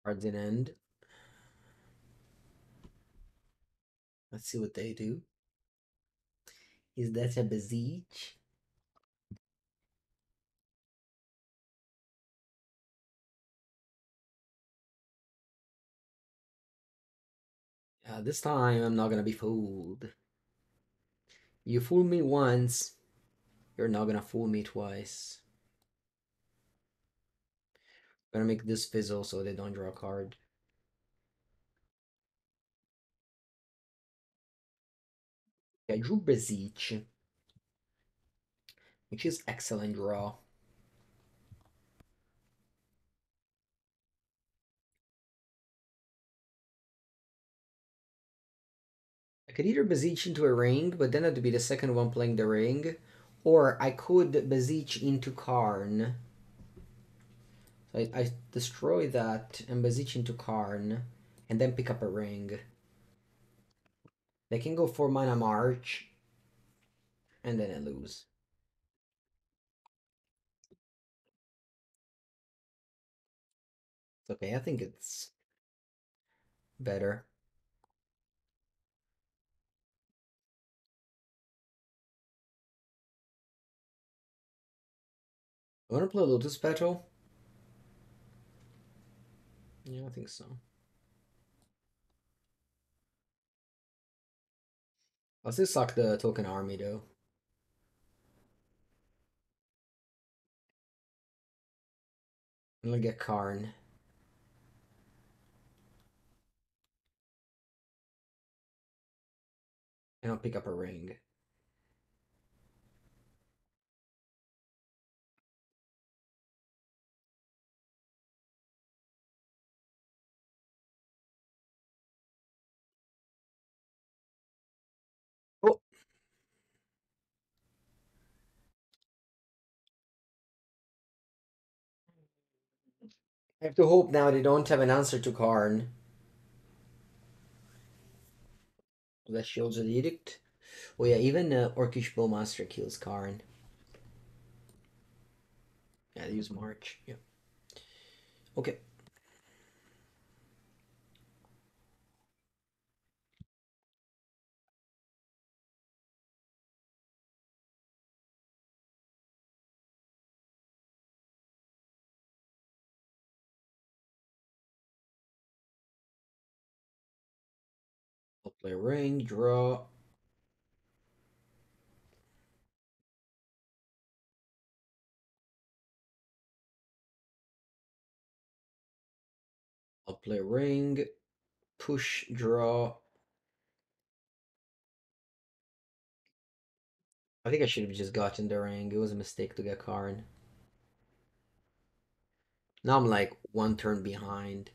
A: Cards in end. Let's see what they do. Is that a Beseech? This time I'm not gonna be fooled. You fool me once, you're not gonna fool me twice. I'm gonna make this fizzle so they don't draw a card. I drew Beseech, which is excellent draw. I could either Beseech into a ring, but then it'd be the second one playing the ring, or I could Beseech into Karn. So I destroy that and Beseech into Karn, and then pick up a ring. They can go 4 mana March, and then I lose. It's okay, I think it's better. I want to play Lotus Petal. Yeah, I think so. I'll still suck the token army though. I'm gonna get Karn. And I'll pick up a ring. Oh! I have to hope now they don't have an answer to Karn. That shields the Edict. Oh yeah, even Orcish Bowmaster kills Karn. Yeah, they use March. Yeah. Okay. I'll play ring, draw. I'll play ring, push, draw. I think I should have just gotten the ring. It was a mistake to get Karn. Now I'm like one turn behind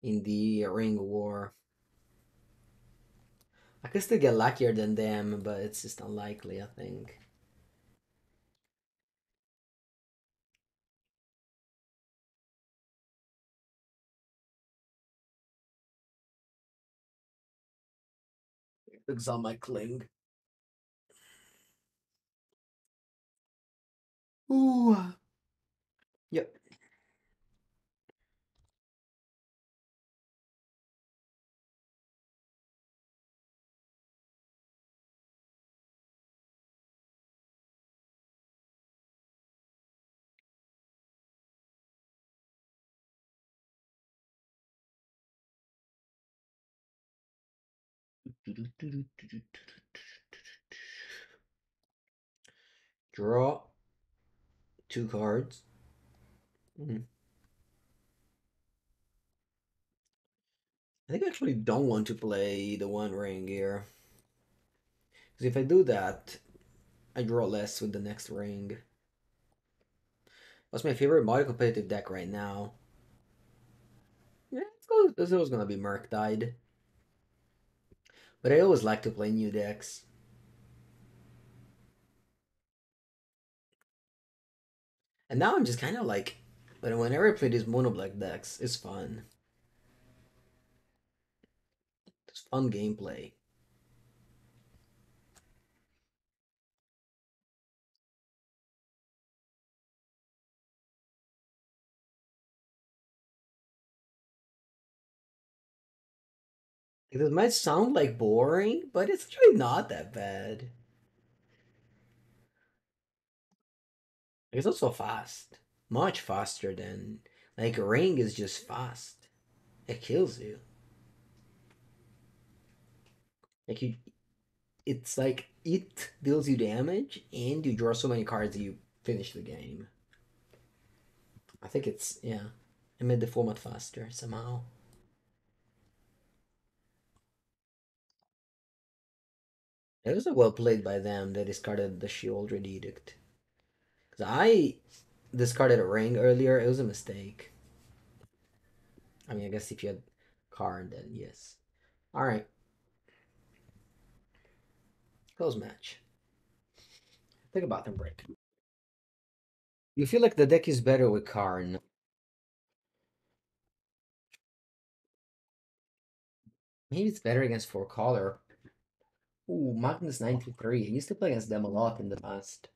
A: in the ring war. I could still get luckier than them, but it's just unlikely, I think. Exile my cling. Ooh. Yep. Draw 2 cards. I think I actually don't want to play the One Ring here. Because if I do that, I draw less with the next ring. What's my favorite modern competitive deck right now? Yeah, let's go. This was gonna be Murktide. But I always like to play new decks. And now I'm just kind of like, but whenever I play these MonoBlack decks, it's fun. It's fun gameplay. It might sound like boring, but it's actually not that bad. It's also fast. Much faster than like a ring is just fast. It kills you. Like you it's like it deals you damage and you draw so many cards that you finish the game. I think it's yeah. It made the format faster somehow. It was well played by them. They discarded the Sheoldred Edict. Because I discarded a ring earlier. It was a mistake. I mean, I guess if you had Karn then, yes. Alright. Close match. Take a bathroom break. You feel like the deck is better with Karn. Maybe it's better against 4-color. Ooh, Magnus 93. I used to play against them a lot in the past.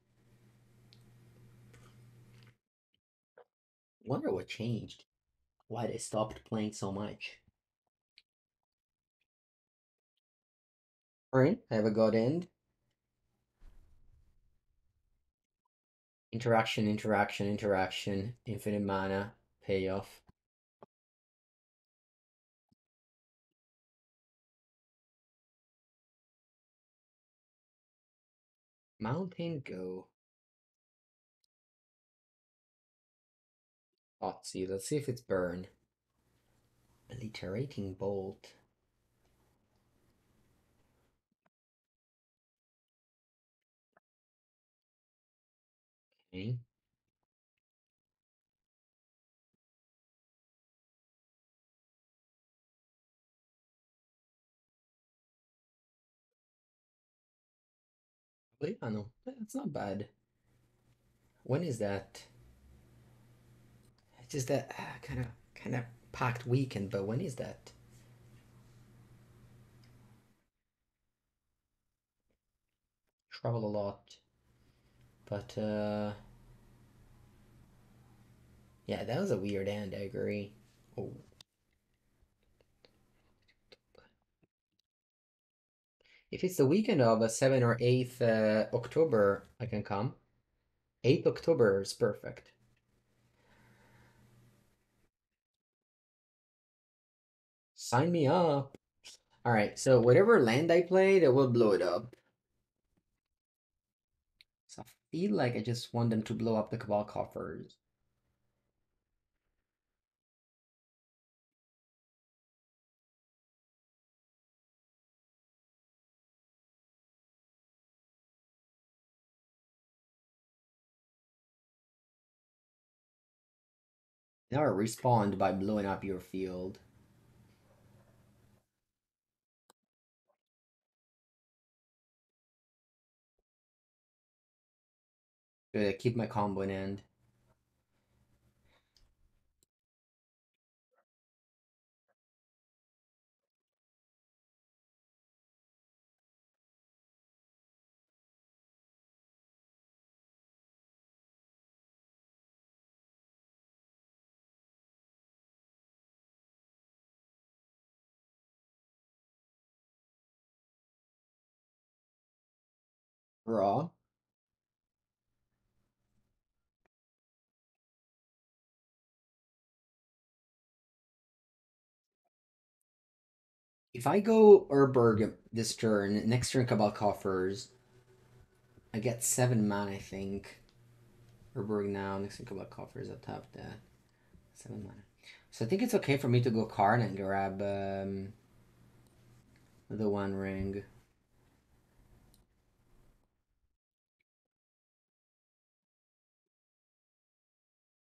A: Wonder what changed. Why they stopped playing so much. Alright, I have a god end. Interaction, interaction, interaction. Infinite mana. Payoff. Mountain Go. Thoughtseize. Let's see if it's burn. Obliterating Bolt. Okay. But yeah, no, that's not bad. When is that? It's just that kind of packed weekend, but when is that? Travel a lot. But yeah, that was a weird end, I agree. Oh. If it's the weekend of 7th or 8th October, I can come. 8th October is perfect. Sign me up. Alright, so whatever land I play, they will blow it up. So I feel like I just want them to blow up the Cabal Coffers. Now I respawned by blowing up your field. Good, I keep my combo in hand. Raw. If I go Urborg this turn, next turn Cabal Coffers, I get 7 mana, I think. Urborg now, next turn Cabal Coffers, I'll tap that. 7 mana. So I think it's okay for me to go Karn and grab the One Ring.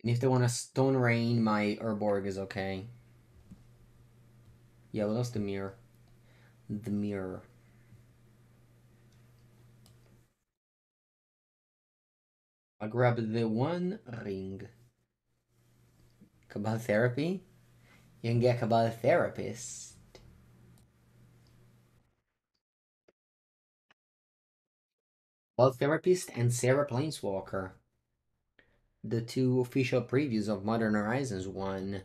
A: And if they want to Stone Rain, my Urborg is okay. Yeah, what else? The Mirror. The Mirror. I'll grab the One Ring. Cabal Therapy? You can get Cabal Therapist. Cabal Therapist and Sarah Planeswalker. The two official previews of Modern Horizons 1.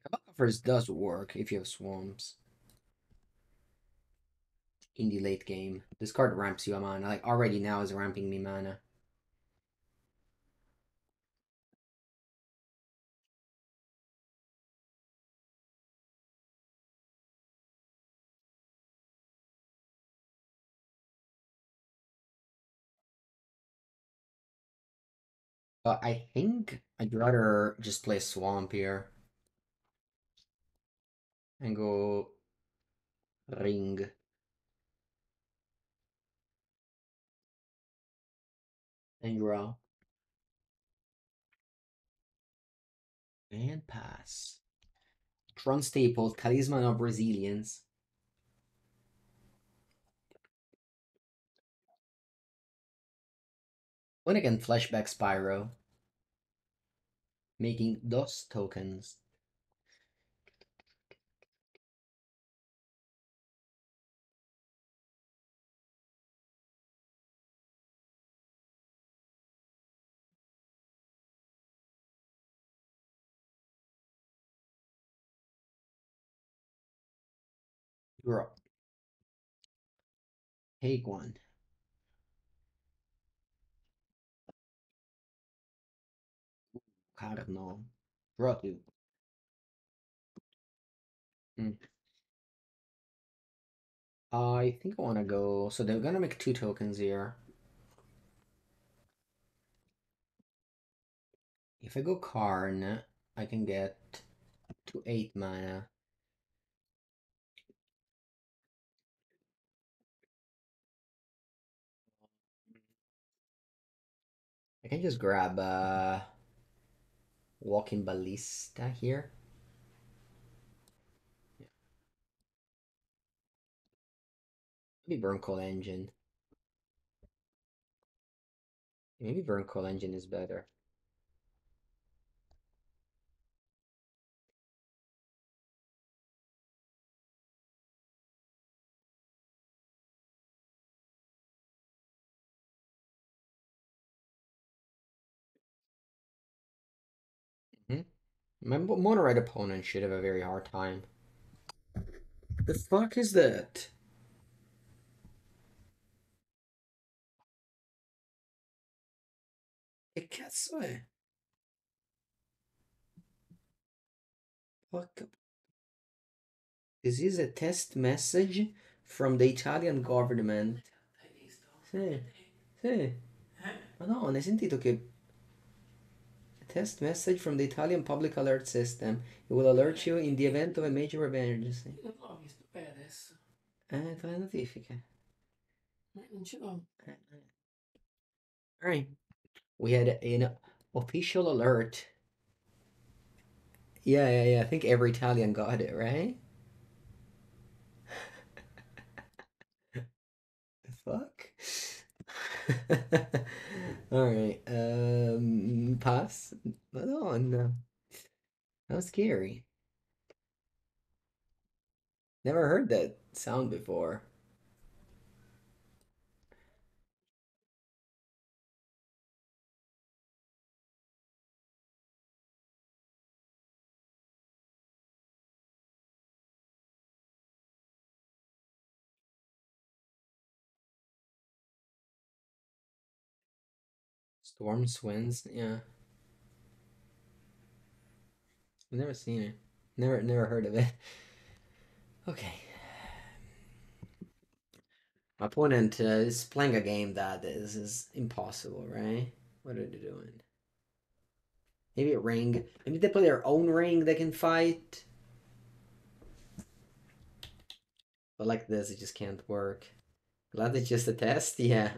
A: Cabal Coffers does work if you have swamps. In the late game. This card ramps you a mana. Like already now is ramping me mana. But I think I'd rather just play Swamp here. And go Ring. And draw. And pass. Tron Staple, Talisman of Resilience. When again, Flashback Spyro. Making those tokens. Draw. Take one. Kind of no. Draw two. Hmm. I think I want to go. So they're gonna make two tokens here. If I go Karn, I can get to 8 mana. I can just grab Walking Ballista here. Yeah. Maybe Wurmcoil Engine. Maybe Wurmcoil Engine is better. Hmm? My mono red opponent should have a very hard time. The fuck is that? Che cazzo è? Fuck. This is a test message from the Italian government. Sì, sì. Madonna, hai sentito che test message from the Italian public alert system. It will alert you in the event of a major emergency.
B: Non l'ho visto per adesso.
A: Tra le notifiche.
B: Non ce l'ho.
A: Alright. We had an official alert. Yeah. I think every Italian got it, right? The fuck? Alright. Pass. Madonna. That was scary. Never heard that sound before. Storms, winds, yeah. I've never seen it. Never heard of it. Okay. My opponent is playing a game that is impossible, right? What are they doing? Maybe a ring. Maybe they play their own ring they can fight. But like this, it just can't work. Glad it's just a test, yeah.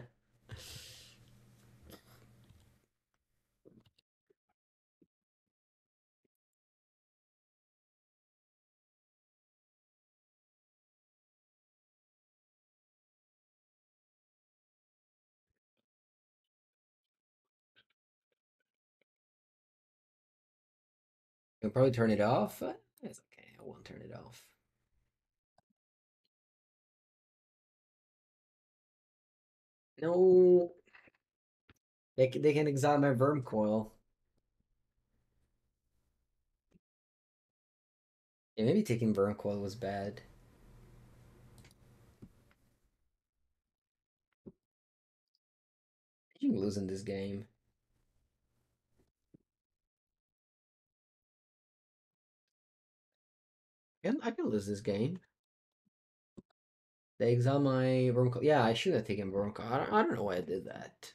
A: You'll probably turn it off. It's okay, I won't turn it off. No. They can exile my Wurmcoil. Yeah, maybe taking Wurmcoil was bad. You can lose in this game. I can lose this game. They exile my Wurmcoil. Yeah, I should have taken Wurmcoil. I don't know why I did that.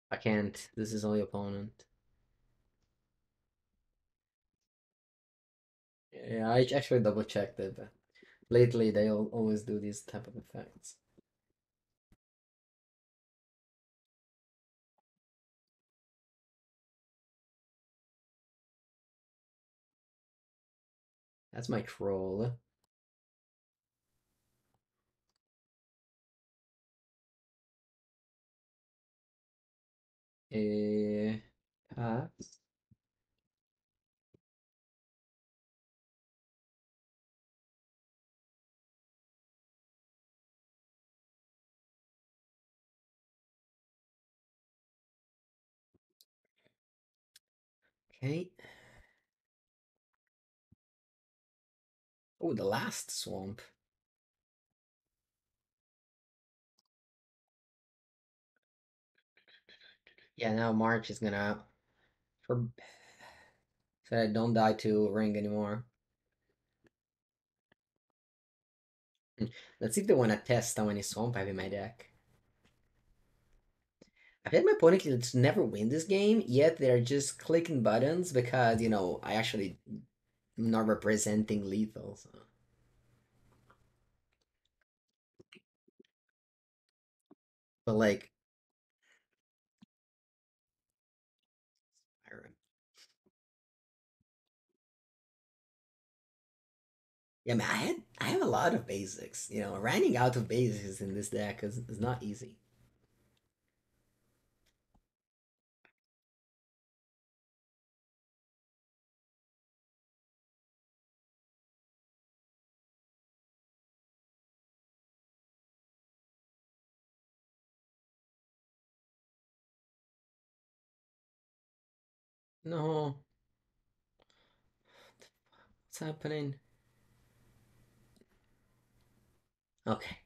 A: I can't. This is only opponent. Yeah, I actually double checked it, but lately they always do these type of effects. That's my troll. Pass. Okay. Oh, the last swamp. Yeah, now March is gonna for so I don't die to ring anymore. Let's see if they wanna test how many swamp I have in my deck. I've had my opponent just never win this game, yet they're just clicking buttons because, I actually am not representing lethal, so. But like Iron. Yeah, man, I have a lot of basics. Running out of basics in this deck is not easy. No, what's happening? Okay.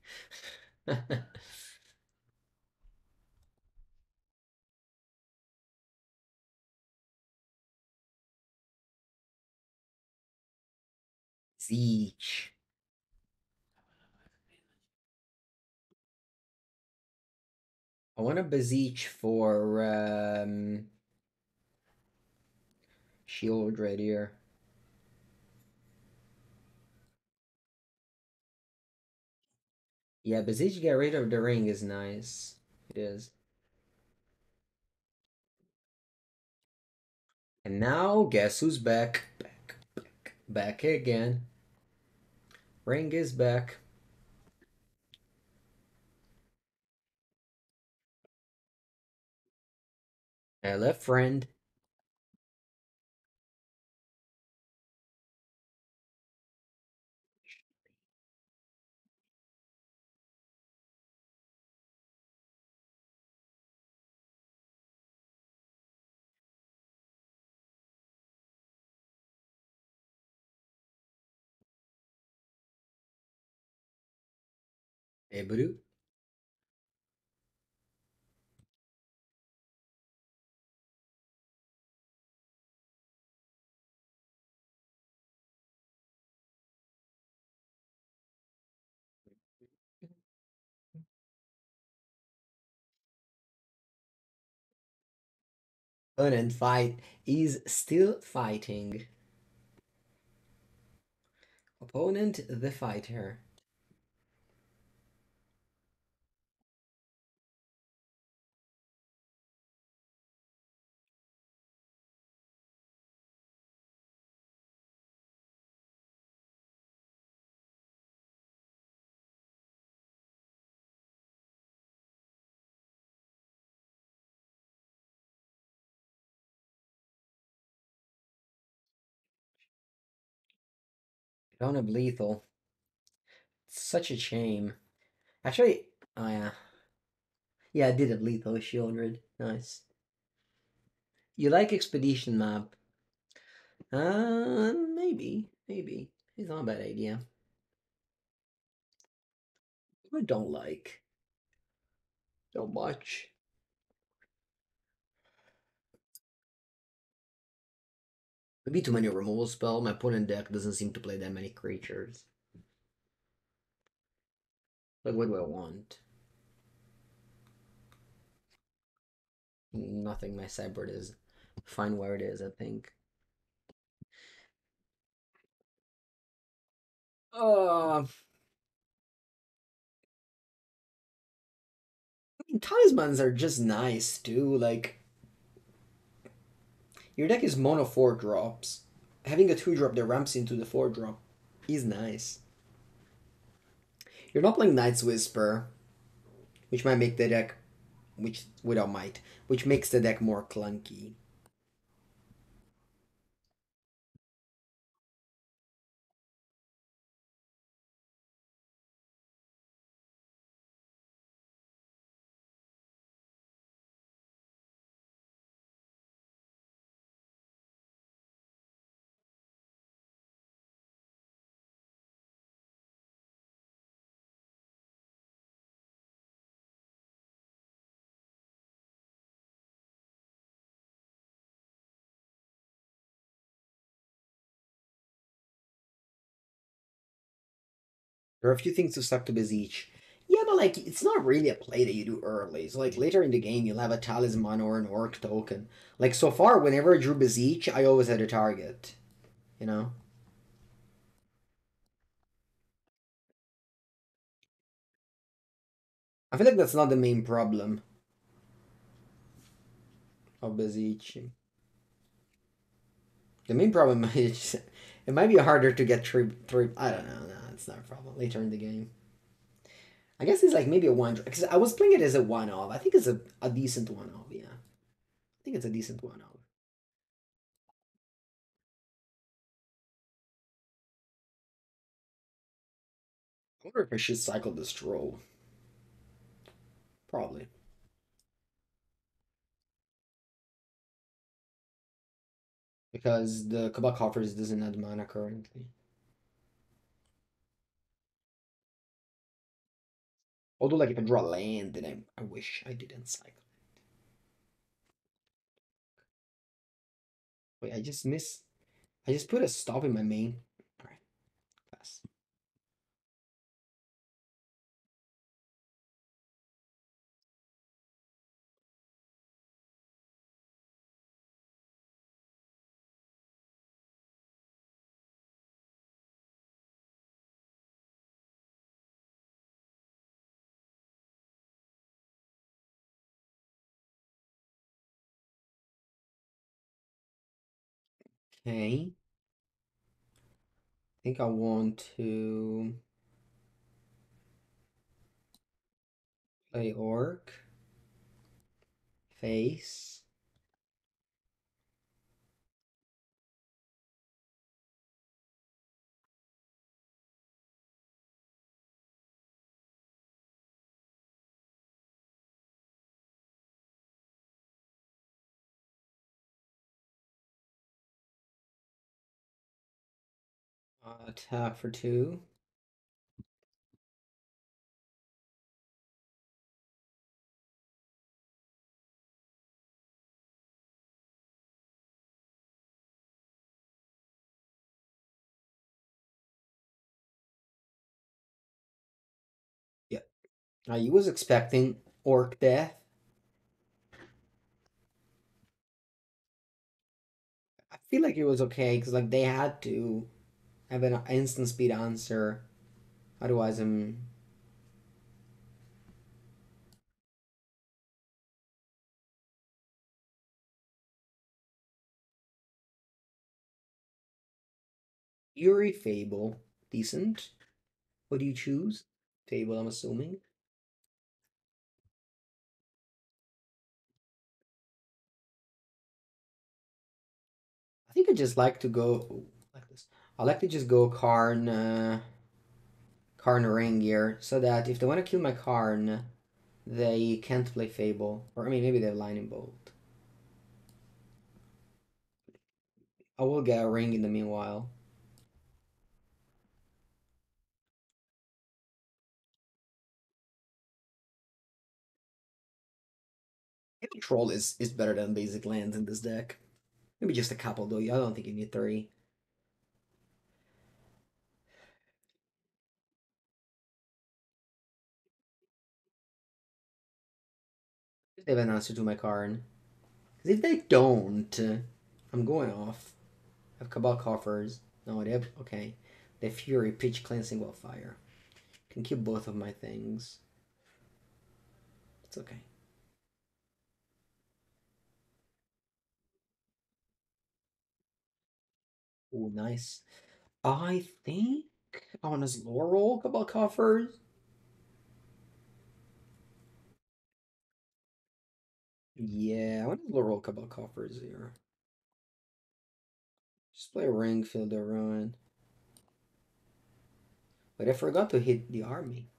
A: Zeech. I want to beseech for Sheoldred here. Yeah, beseech get rid of the ring is nice. It is. And now guess who's back? Back again. Ring is back. Hello, friend. Hey, Boo. Opponent fight is still fighting. Opponent the fighter. Don't have lethal. It's such a shame. Actually, oh yeah. Yeah, I did have lethal Sheoldred. Nice. You like Expedition map? Maybe. Maybe. It's not a bad idea. I don't like. So much. Maybe too many removal spell. My opponent deck doesn't seem to play that many creatures. Like, what do I want? Nothing. My sideboard is fine where it is, I think. Uh, Talismans are just nice too. Like, your deck is mono 4 drops. having a 2-drop that ramps into the 4-drop is nice. You're not playing Night's Whisper, which might make the deck, which makes the deck more clunky. There are a few things to stuck to Beseech. Yeah, but like it's not really a play that you do early. So like later in the game you'll have a talisman or an orc token. Like so far, whenever I drew Beseech, I always had a target. You know? I feel like that's not the main problem of Beseech. The main problem is it might be harder to get three. I don't know. No, it's not a problem later in the game. I guess it's like maybe a one because I was playing it as a one off. I think it's a decent one off. Yeah, I think it's a decent one off. I wonder if I should cycle this troll. Probably because the Cabal Coffers doesn't add mana currently. Although, like if I draw land, then I wish I didn't cycle. Wait, I just miss. I just put a stop in my main. All right, pass. Okay. I think I want to play orc. Face. Attack for 2. Yeah. I was expecting orc death. I feel like it was okay because like they had to have an instant speed answer. Otherwise, I'm Fury Fable. Decent. What do you choose? Fable, I'm assuming. I think I just like to go like this. I like to just go Karn, Karn Ring here, so that if they want to kill my Karn, they can't play Fable. Or I mean, maybe they have Lightning Bolt. I will get a ring in the meanwhile. Maybe Troll is better than basic lands in this deck. Maybe just a couple though. I don't think you need 3. If they have an answer to my Karn. Because if they don't, I'm going off. I have Cabal Coffers. No, they have. Okay. They have Fury, Pitch, Cleansing, Wildfire. Can keep both of my things. It's okay. Oh, nice. I think on his Laurel Cabal Coffers. Yeah, I want his Laurel Cabal Coffers here. Just play Ring, Field the Ruin. But I forgot to hit the army.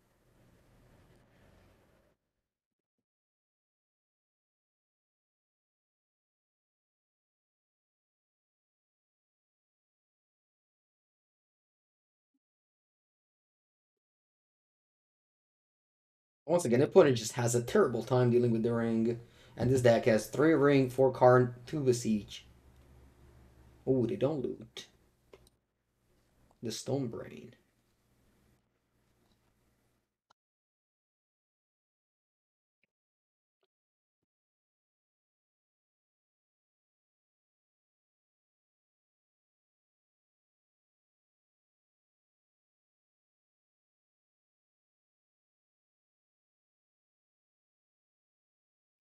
A: Once again, the opponent just has a terrible time dealing with the ring. And this deck has 3 ring, 4 Karn, 2 Beseech. Oh, they don't loot. The Stone Brain.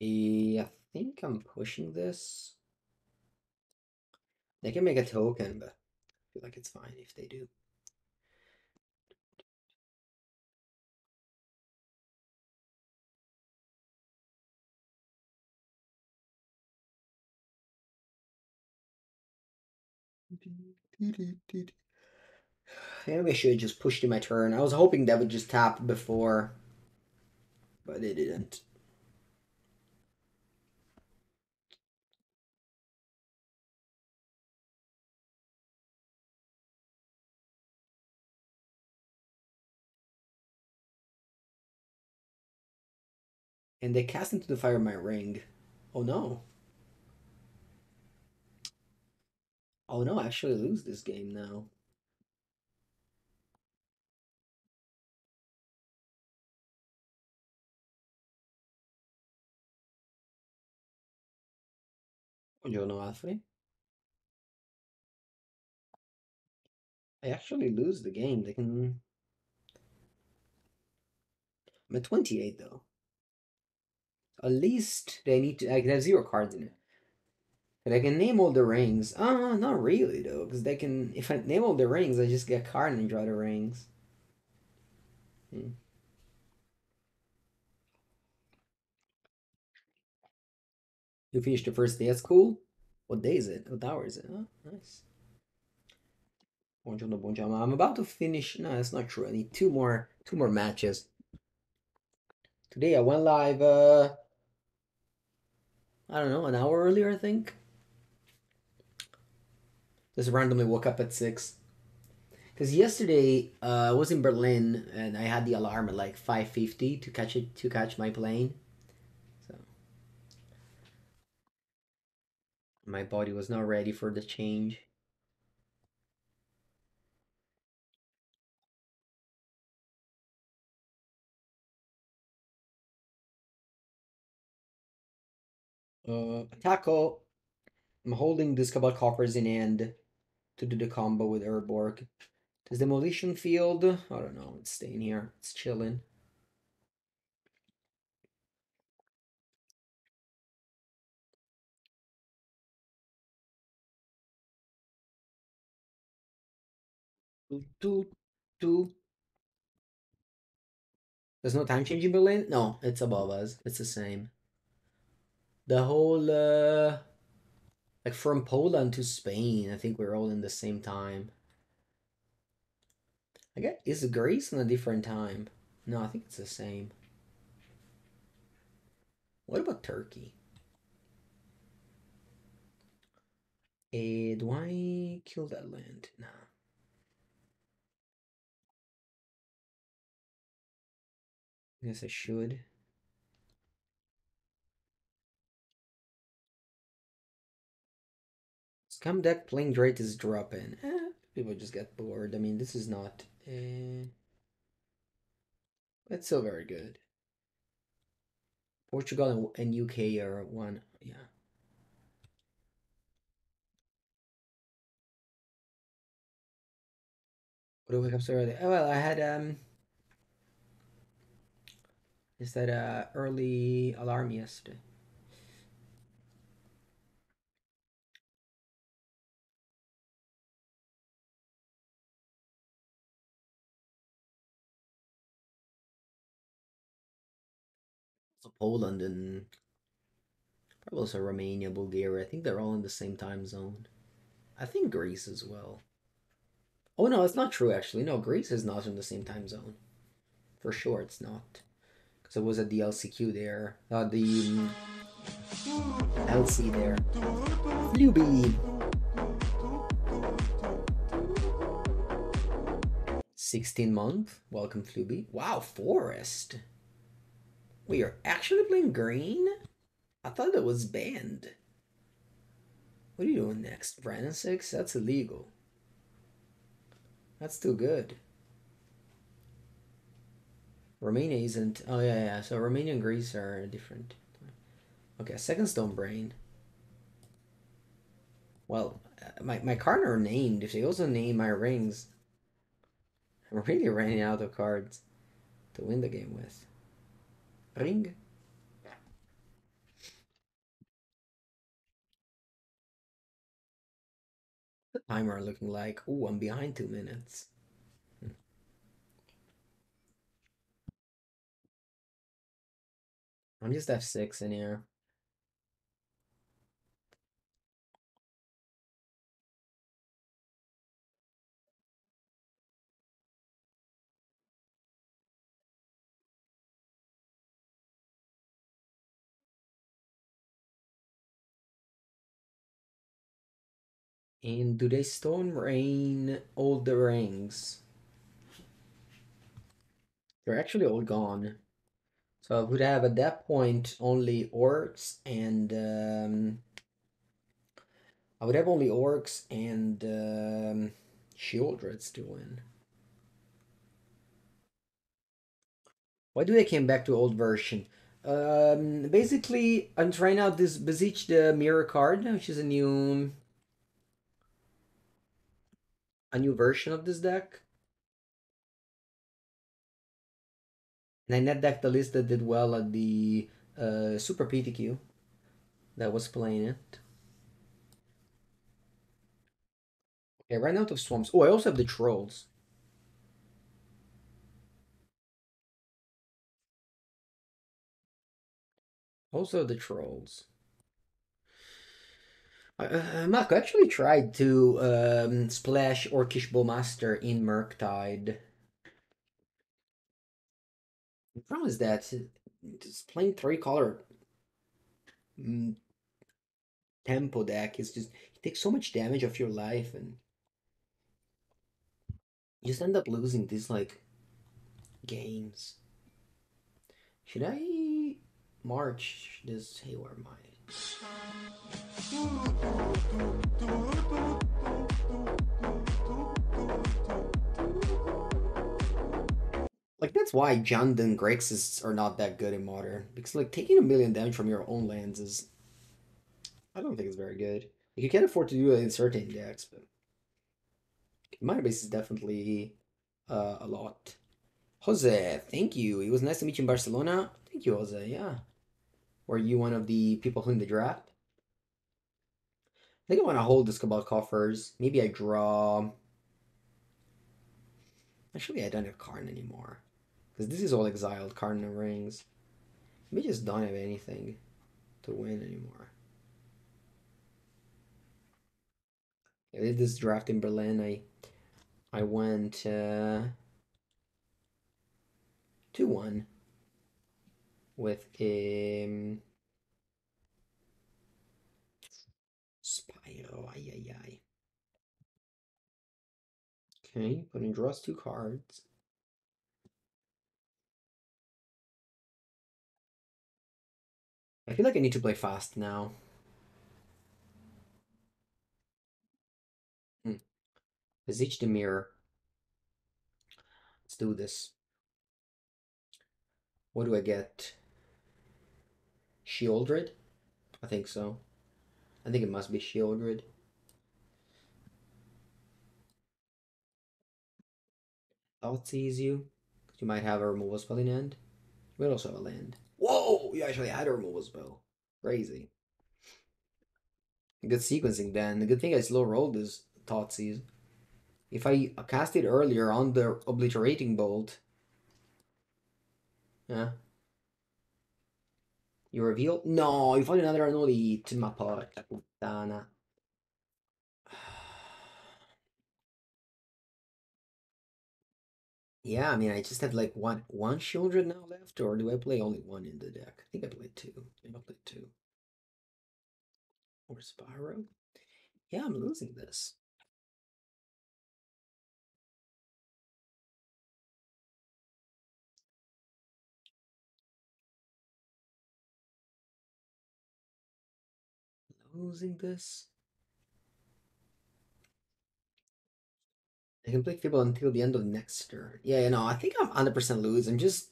A: I think I'm pushing this. They can make a token, but I feel like it's fine if they do. Maybe I should have just pushed in my turn. I was hoping that would just tap before, but it didn't. And they cast into the fire my ring. Oh no. Oh no, I actually lose this game now. Buongiorno, Alfred. I actually lose the game. They can. I'm at 28 though. At least they need to. I can have 0 cards in it. But I can name all the rings. Not really though, because they can. If I name all the rings, I just get Karn and draw the rings. Hmm. You finished the first day at school? What day is it? What hour is it? Oh, nice. Buongiorno, buongiorno. I'm about to finish. No, that's not true. I need two more matches. Today I went live. I don't know, an hour earlier. I think. Just randomly woke up at 6. Because yesterday I was in Berlin and I had the alarm at like 5:50 to catch my plane. So my body was not ready for the change. Taco. I'm holding this Cabal Coffers in hand to do the combo with Urborg. This Demolition Field. I don't know. It's staying here. It's chilling. Two, two. There's no time change in Berlin? No, it's above us. It's the same. The whole like from Poland to Spain, I think we're all in the same time. I guess is Greece on a different time? No, I think it's the same. What about Turkey? Do I kill that land? Nah. I guess I should. Scum deck playing Drake is dropping. People just get bored. I mean, this is not. It's still very good. Portugal and UK are one. Yeah. What do we wake up so early? Oh well, I had is that early alarm yesterday. So Poland and probably also Romania, Bulgaria. I think they're all in the same time zone. I think Greece as well. Oh no, it's not true actually. No, Greece is not in the same time zone. For sure, it's not. Because it was a DLCQ there. The LC there. Fluby! 16-month. Welcome, Fluby. Wow, Forest. Wait, you're actually playing green? I thought it was banned. What are you doing next? Brandon 6? That's illegal. That's too good. Romania isn't. Oh, yeah. So Romania and Greece are different. Okay, second Stone Brain. Well, my cards are named. If they also name my rings, I'm really running out of cards to win the game with. Ring. The timer looking like. Ooh, I'm behind 2 minutes. I'm just F6 in here. And do they Stone Rain all the rings? They're actually all gone. So I would have at that point only orcs and I would have only orcs and Sheoldreds to win. Why do they came back to old version? Basically, I'm trying out this Beseech the Mirror card, which is a new version of this deck. And I net decked the list that did well at the Super PTQ that was playing it. Okay, ran out of swamps. Oh, I also have the trolls. Also the trolls. Marco actually tried to splash Orcish Bowmaster in Murktide. The problem is that just playing 3-color tempo deck is just it takes so much damage off your life and you just end up losing these like games. Should I march this? Hey, where am I? Like that's why Jund and Grixis are not that good in Modern because like taking 1 million damage from your own lands is I don't think it's very good. Like, you can afford to do it in certain decks, but my base is definitely a lot. Jose, thank you. It was nice to meet you in Barcelona. Thank you, Jose. Yeah. Were you one of the people who in the draft? I think I want to hold this Cabal Coffers. Maybe I draw. Actually, I don't have Karn anymore. Because this is all exiled Karn and rings. Maybe just don't have anything to win anymore. I did this draft in Berlin. I went 2-1 with Spyro. Ay. Okay, putting draws 2 cards. I feel like I need to play fast now. Beseech the Mirror. Let's do this. What do I get? Sheoldred? I think so. I think it must be Sheoldred. Thoughtseize you. You might have a removal spell in hand. We also have a land. Whoa! You actually had a removal spell. Crazy. Good sequencing then. The good thing I slow rolled this Thoughtseize. If I cast it earlier on the Obliterating Bolt. Yeah. You reveal? No, you find another Anolite, ma porca puttana. Yeah, I mean, I just have like one Sheoldred now left, or do I play only one in the deck? I think I played two. Maybe I played two. Or Spyro? Yeah, I'm losing this. Losing this? I can play Fable until the end of next turn. Yeah, you know, I think I'm 100% lose. I'm just...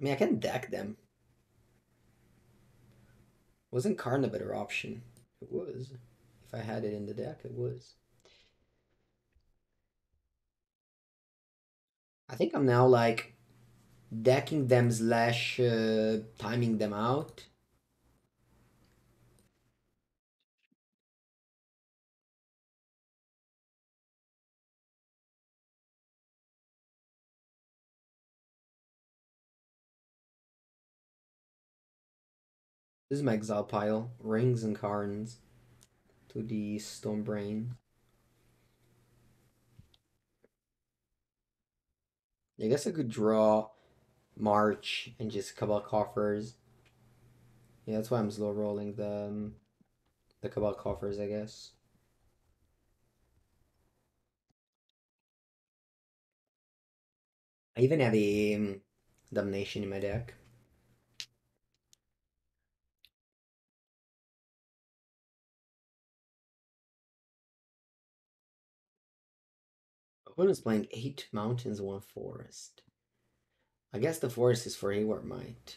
A: I mean, I can deck them. Wasn't Karn a better option? It was. If I had it in the deck, it was. I think I'm now, like, decking them slash timing them out. This is my exile pile. Rings and Karns to the Stone Brain. I guess I could draw March and just Cabal Coffers. Yeah, that's why I'm slow rolling the Cabal Coffers, I guess. I even have a Damnation in my deck. Opponent's playing 8 mountains, 1 forest. I guess the forest is for Hayward Might.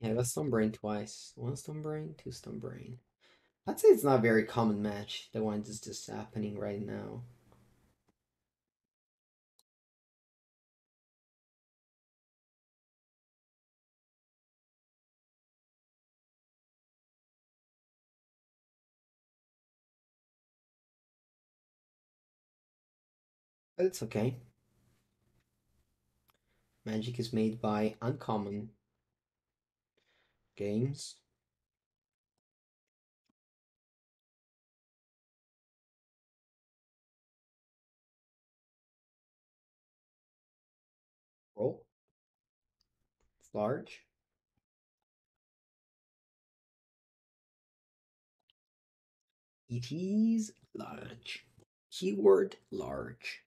A: Yeah, I got Stone Brain twice. 1 Stone Brain, 2 Stone Brain. I'd say it's not a very common match. The one that's just happening right now. But it's okay. Magic is made by uncommon games. Roll. It's large. It is large. Keyword large.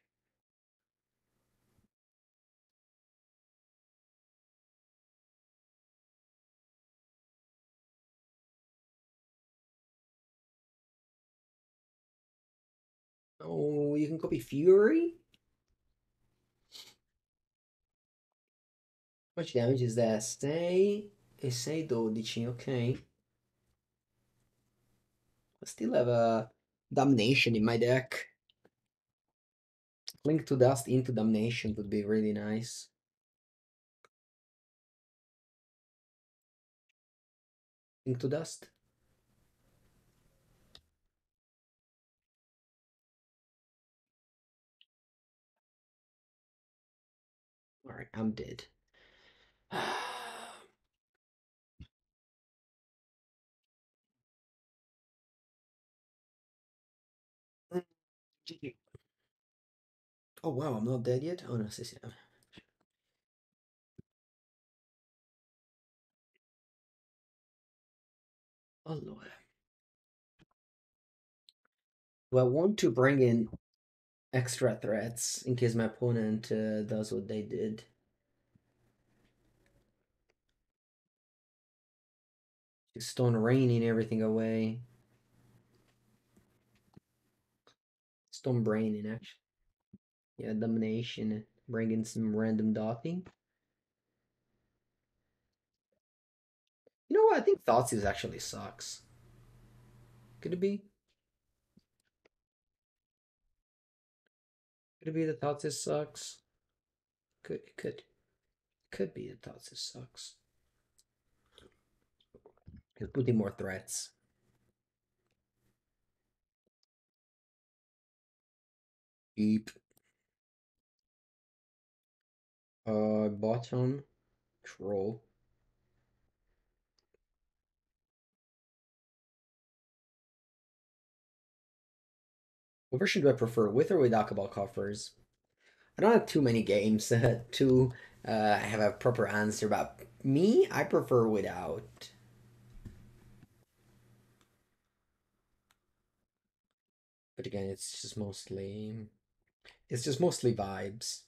A: Oh, you can copy Fury? How much damage is that? Stay. E 6-12, ok. I still have a Damnation in my deck. Link to Dust into Damnation would be really nice. Link to Dust. Alright, I'm dead. GG. Oh wow, I'm not dead yet? Oh no, sì, sì. Allora. Do I want to bring in extra threats in case my opponent does what they did? Just Stone Raining everything away. Stone Braining, actually. Yeah, Domination. Bring in some random Dauthi. You know what? I think Thoughtseize actually sucks. Could it be? Could it be that Thoughtseize sucks? Could be that Thoughtseize sucks. He's putting more threats. Deep. Bottom. Troll. What version do I prefer, with or without Cabal Coffers? I don't have too many games to have a proper answer, but me, I prefer without. But again, it's just mostly vibes.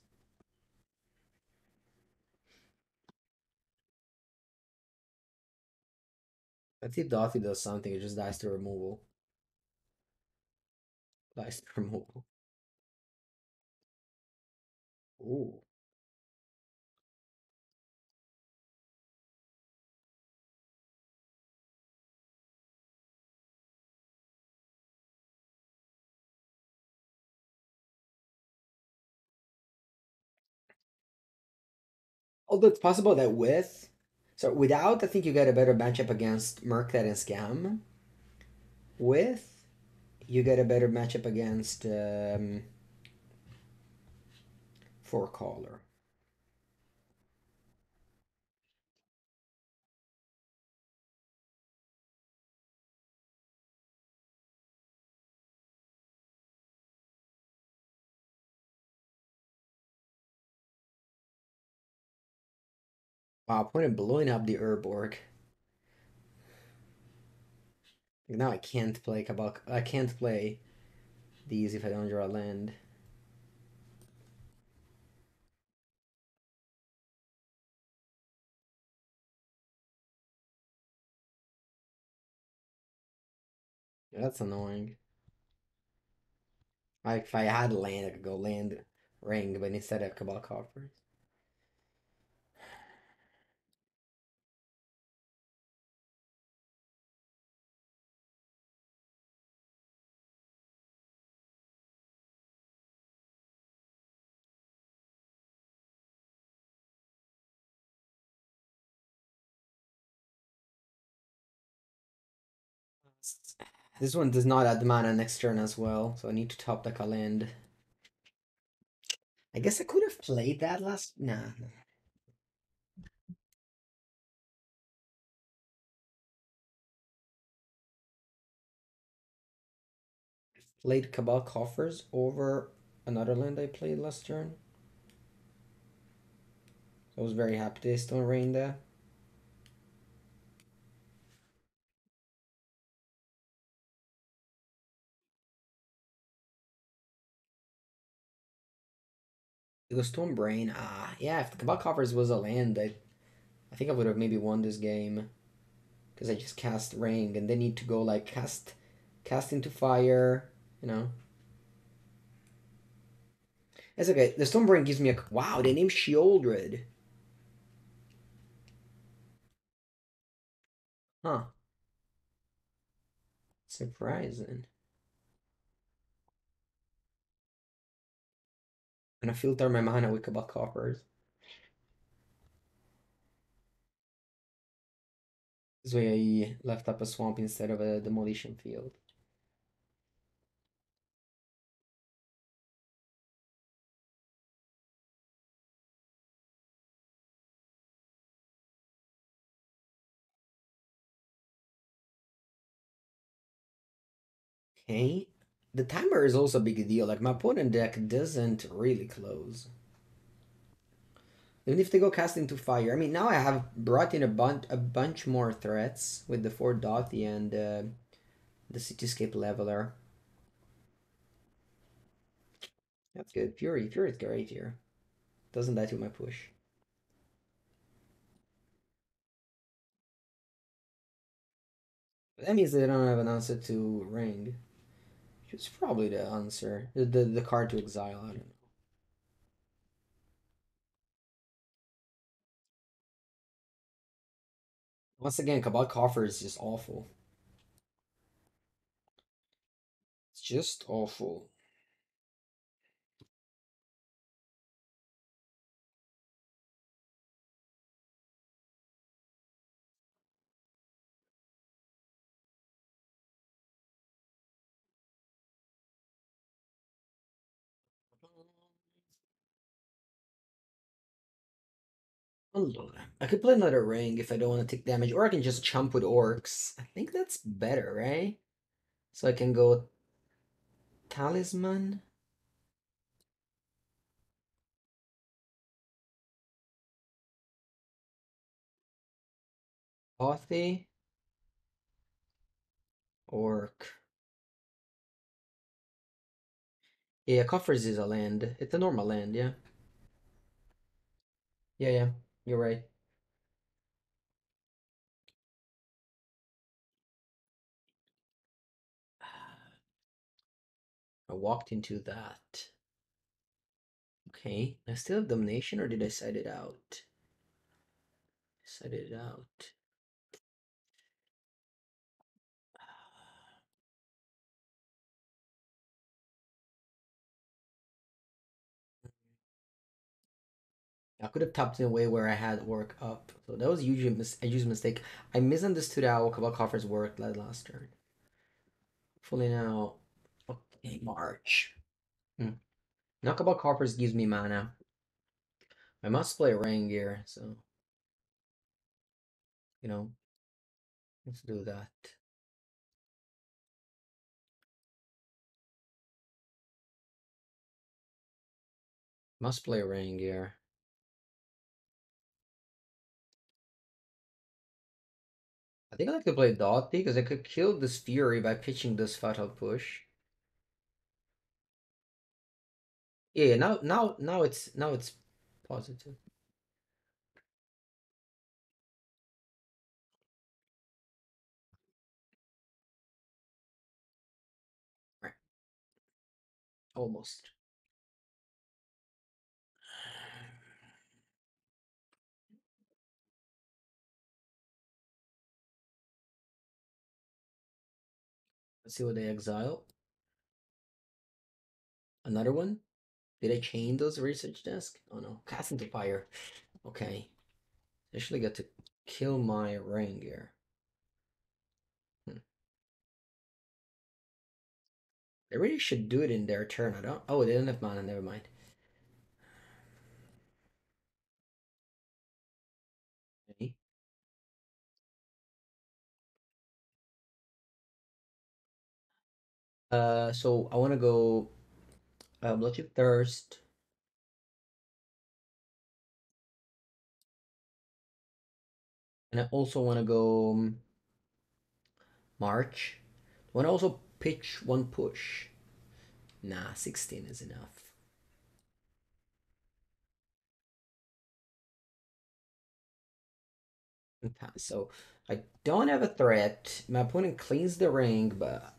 A: I think Dauthi does something, it just dies to removal. Dies to removal. Ooh. Although it's possible that with, so without, I think you get a better matchup against Murktide and Scam. With, you get a better matchup against Four Caller. Wow, opponent blowing up the Urborg. Now I can't play Cabal. I can't play these if I don't draw land. Yeah, that's annoying. Like if I had land, I could go land ring, but instead I have Cabal Coffers. This one does not add mana next turn as well, so I need to top deck a land. I guess I could have played that last. Nah. Played Cabal Coffers over another land I played last turn. I was very happy they still rain there. It was Stone Brain. Yeah, if the Cabal Coffers was a land, I think I would have maybe won this game. Because I just cast Ring and they need to go like cast into fire, you know. It's okay. The Stonebrain gives me a wow. They named Sheoldred. Huh? Surprising. And I filter my mana with Cabal Coffers. This way I left up a swamp instead of a demolition field. Okay. The timer is also a big deal. Like my opponent deck doesn't really close. Even if they go cast into fire. I mean, now I have brought in a bunch more threats with the 4 Dauthi and the Cityscape Leveler. That's good. Fury is great here. Doesn't die to my push. That means they don't have an answer to Ring. Which is probably the answer. The card to exile, I don't know. Once again, Cabal Coffer is just awful. It's just awful. I could play another ring if I don't want to take damage, or I can just chump with orcs. I think that's better, right? So I can go Talisman, Dauthi, Orc. Yeah, Coffers is a land. It's a normal land, yeah. Yeah, you're right. I walked into that. Okay, I still have Damnation, or did I side it out? Side it out. I could have tapped in a way where I had work up. So that was usually a huge mistake. I misunderstood how Cabal Coffers worked last turn. Hopefully now. Okay, March. Now Cabal Coffers gives me mana. I must play Rain Gear, so you know, let's do that. Must play Rain Gear. I think I like to play Dauthi because I could kill this Fury by pitching this Fatal Push. Yeah, now it's positive. Right. Almost. Let's see what they exile. Another one? Did I chain those research desk? Oh no. Cast into fire. Okay. I actually get to kill my Rain Gear. They really should do it in their turn. I don't. Oh, they didn't have mana. Never mind. Okay. So I want to go Bloodchief Thirst. And I also want to go March. I want to also pitch one push. Nah, 16 is enough. And pass. So I don't have a threat. My opponent cleans the ring, but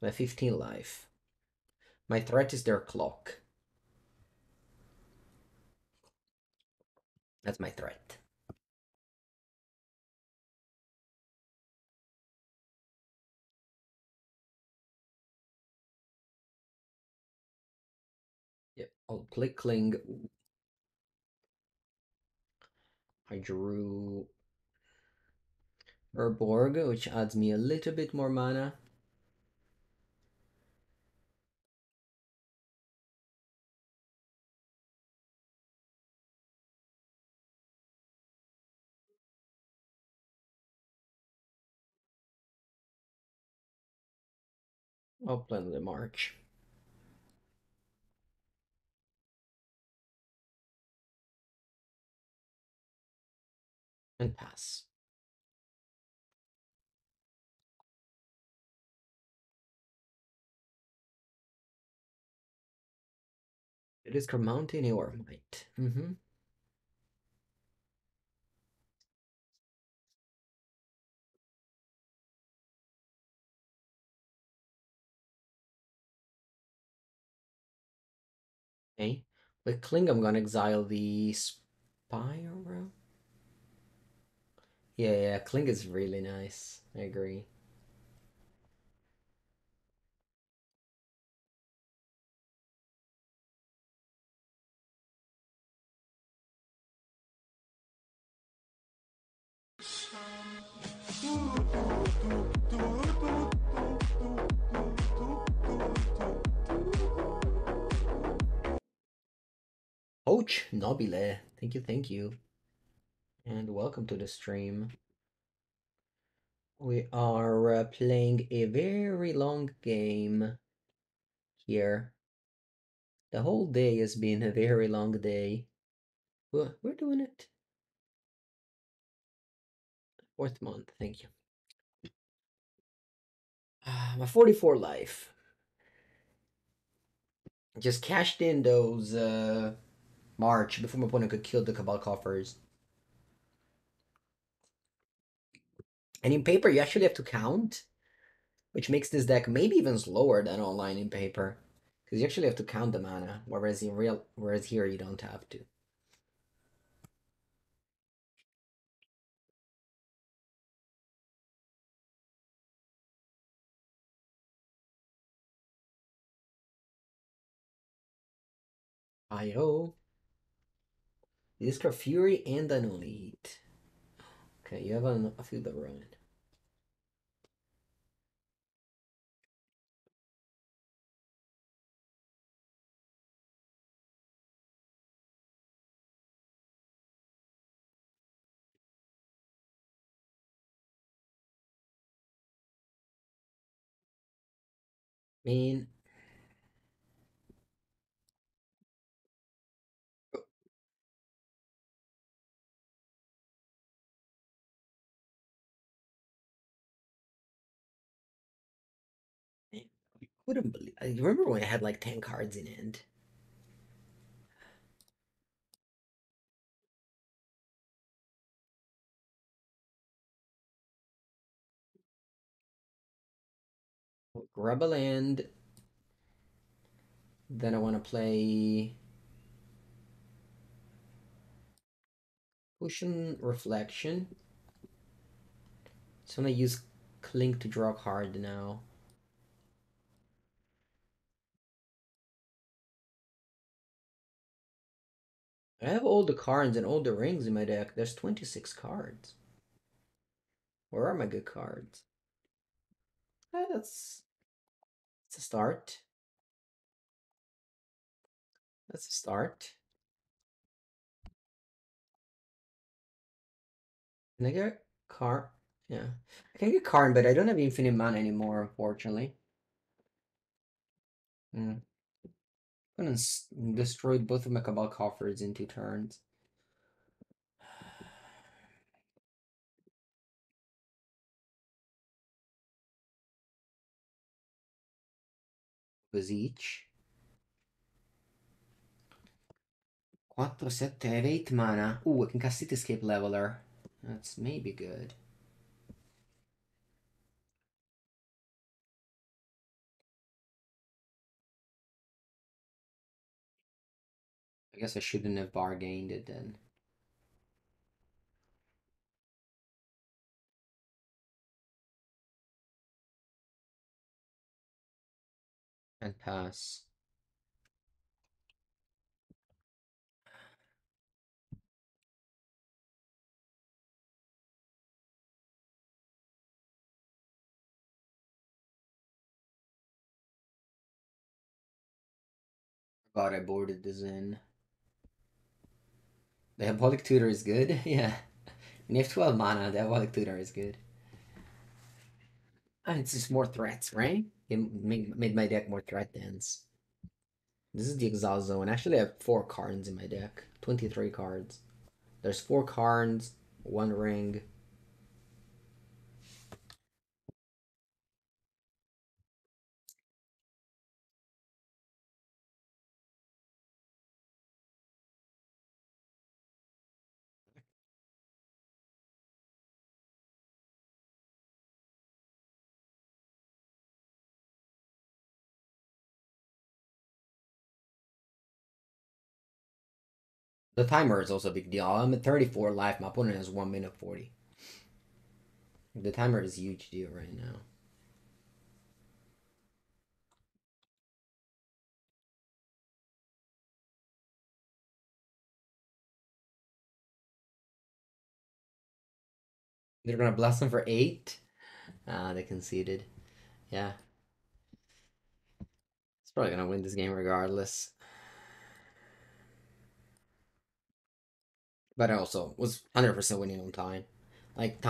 A: my 15 life. My threat is their clock. That's my threat. Yep, I'll click Cling. I drew Urborg, which adds me a little bit more mana. I'll play the March. And pass. It is Mountain or Might. Okay. With Kling, I'm gonna exile the Spyro. Yeah, Kling is really nice. I agree. Ouch, Nobile. Thank you, thank you. And welcome to the stream. We are playing a very long game here. The whole day has been a very long day. We're doing it. 4th month, thank you. My 44 life. Just cashed in those March before my opponent could kill the Cabal Coffers. And in paper, you actually have to count, which makes this deck maybe even slower than online in paper, because you actually have to count the mana, whereas here you don't have to. IO. Discard Fury and Annihilate. Okay, you have a few that run. I mean, I wouldn't believe. I remember when I had like 10 cards in hand. I'll grab a land. Then I want to play Potion Reflection. So I'm gonna use Clink to draw a card now. I have all the cards and all the rings in my deck. There's 26 cards. Where are my good cards? That's a start. That's a start. Can I get Karn? Yeah. I can get Karn, but I don't have infinite mana anymore, unfortunately. Mm. I'm gonna destroy both of my Cabal Coffers in 2 turns. Beseech. 4, 7, I have 8 mana. Ooh, I can cast Cityscape Leveler. That's maybe good. I guess I shouldn't have bargained it then. And pass. God, I boarded this in. The Diabolic Tutor is good? Yeah. When you have 12 mana, the Diabolic Tutor is good. And it's just more threats, right? It made my deck more threat dense. This is the Exile Zone. Actually, I have 4 Karns in my deck. 23 cards. There's 4 Karns, 1 ring. The timer is also a big deal. I'm at 34 life. My opponent has 1 minute 40. The timer is a huge deal right now. They're gonna blast them for 8. They conceded. Yeah. It's probably gonna win this game regardless. but I also was 100% winning on time. Like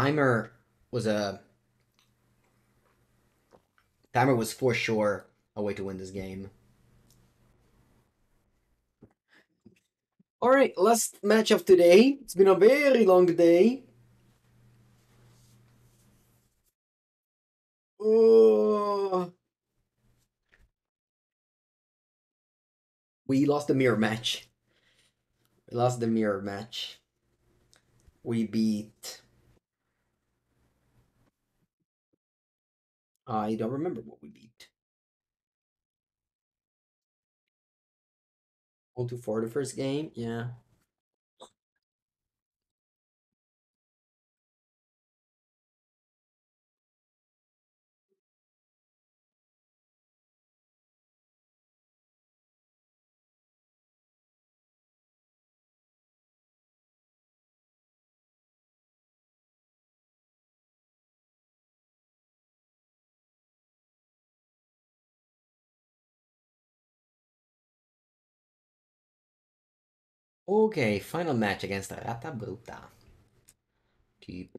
A: was a timer was for sure a way to win this game. All right, last match of today. It's been a very long day. Oh, we lost the mirror match. We lost the mirror match. We beat. I don't remember what we beat. 0-4 the first game. Yeah. Okay, final match against the Rata Bruta. Keep.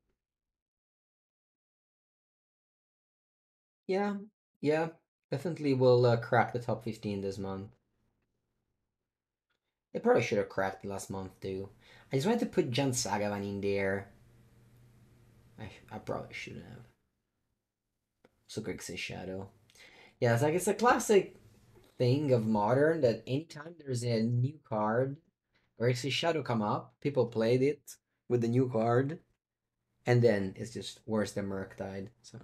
A: Yeah, yeah. Definitely will crack the top 15 this month. They probably should have cracked last month too. I just wanted to put Jan Sagavan in there. I probably should have. So Grixis Shadow. Yeah, it's like it's a classic thing of Modern that anytime there's a new card, Grixis Shadow come up, people played it with the new card, and then it's just worse than Murktide. So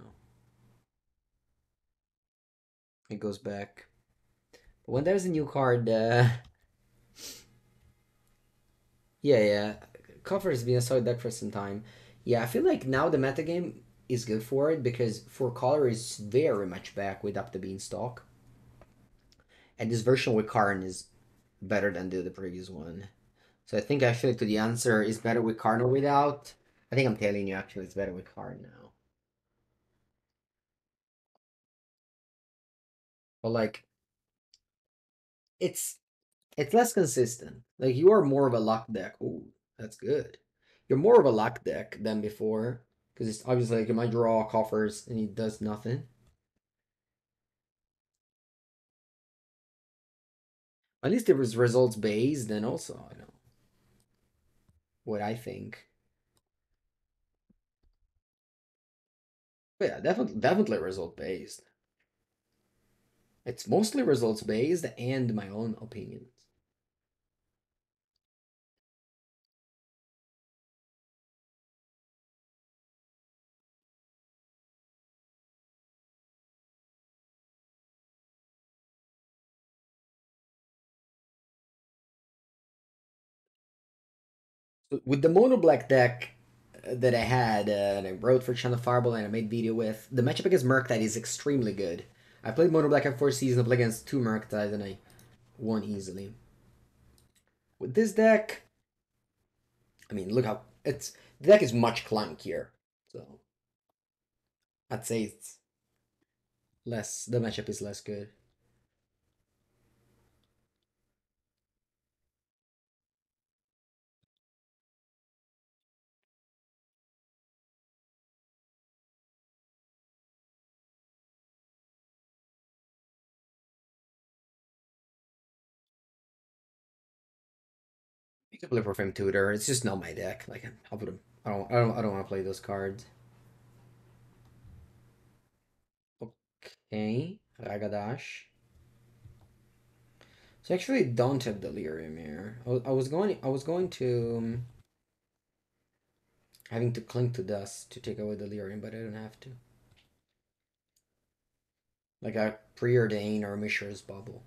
A: it goes back. But when there's a new card, yeah, Coffers been a solid deck for some time. Yeah, I feel like now the metagame is good for it because Four Color is very much back with Up the Beanstalk. And this version with Karn is better than the previous one. So I think actually to the answer is better with Karn or without. I think I'm telling you actually it's better with Karn now. But like it's it's less consistent. Like you are more of a luck deck. Ooh, that's good. You're more of a luck deck than before. Because it's obviously like you might draw coffers and he does nothing. At least it was results based, and also I know what I think. But yeah, definitely result based. It's mostly results based and my own opinions. So with the MonoBlack deck that I had and I wrote for Channel Fireball and I made video with, the matchup against Murktide is extremely good. I played MonoBlack at 4 seasons, I played against 2 Murktides and I won easily. With this deck, I mean, look how the deck is much clunkier. So I'd say it's less. The matchup is less good. You can play Profane Tutor. It's just not my deck. Like I'll put him. I don't want to play those cards. Okay, Ragadash. So I actually don't have Delirium here. I was going to having to cling to dust to take away Delirium, but I don't have to. Like a preordain or a Mishra's Bubble.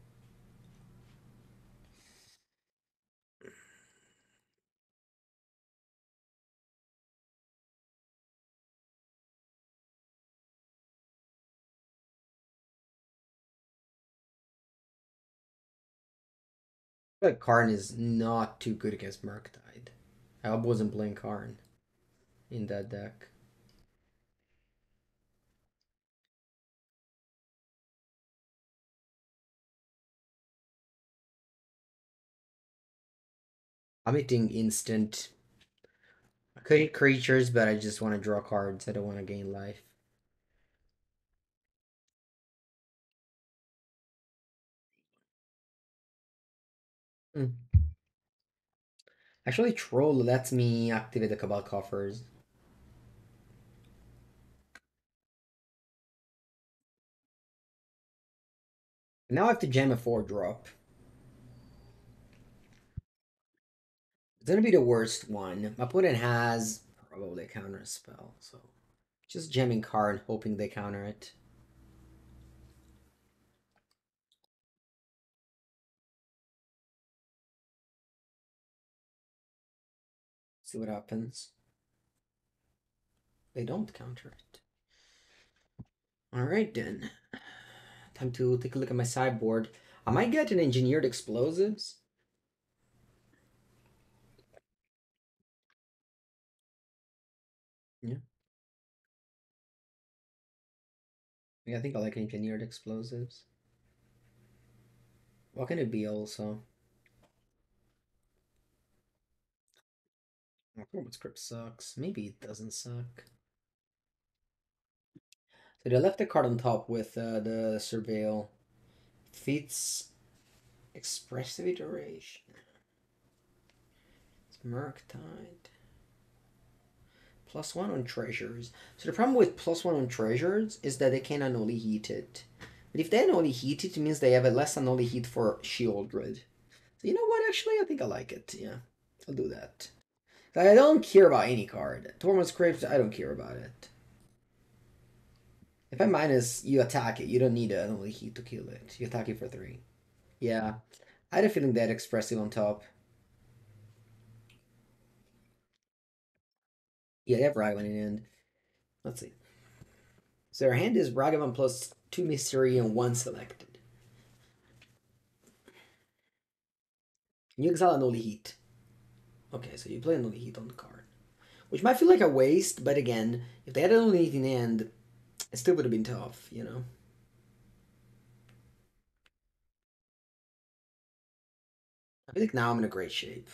A: But Karn is not too good against Murktide. I wasn't playing Karn in that deck. I'm hitting instant creatures, but I just want to draw cards. I don't want to gain life. Hmm. Actually, Troll lets me activate the Cabal Coffers. Now I have to jam a 4-drop. It's gonna be the worst one. My opponent has probably a counter spell, so just jamming Karn, hoping they counter it. See what happens. They don't counter it. Alright then. Time to take a look at my sideboard. I might get an engineered explosives. Yeah. Yeah, I think I like engineered explosives. What can it be also? Tormod script sucks. Maybe it doesn't suck. So they left the card on top with the Surveil. Feats expressive iteration. It's Murktide. +1 on treasures. So the problem with +1 on treasures is that they can only heat it. But if they only heat it, it means they have a less than only heat for Sheoldred. So you know what? Actually, I think I like it. Yeah, I'll do that. I don't care about any card. Tormod Script, I don't care about it. If I minus, you attack it. You don't need an only heat to kill it. You attack it for 3. Yeah, I had a feeling that expressive on top. Yeah, they have Ragavan in end. Let's see. So their hand is Ragavan plus 2 mystery and 1 selected. You exile an only heat. Okay, so you play an only heat on the card. Which might feel like a waste, but again, if they had an only heat in hand, it still would have been tough, you know? I think now I'm in a great shape.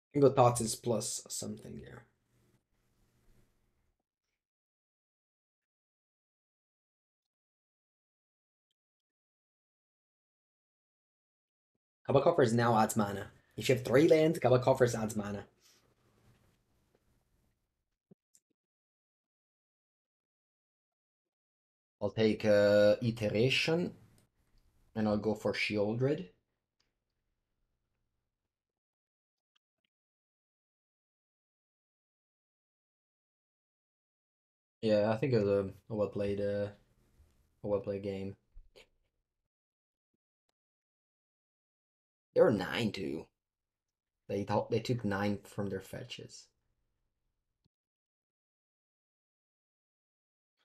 A: I can go Thoughtseize plus something there. Cabal Coffers now adds mana. If you have 3 lands, Cabal Coffers adds mana. I'll take Iteration, and I'll go for Sheoldred. Yeah, I think it was a well played game. They were 9 too. They took 9 from their fetches.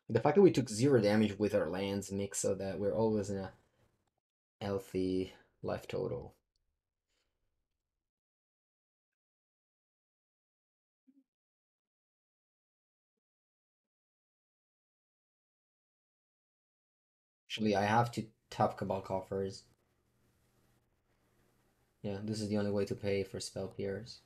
A: The fact that we took 0 damage with our lands makes so that we're always in a healthy life total. Actually, I have to tap Cabal Coffers. Yeah, this is the only way to pay for spell pierce.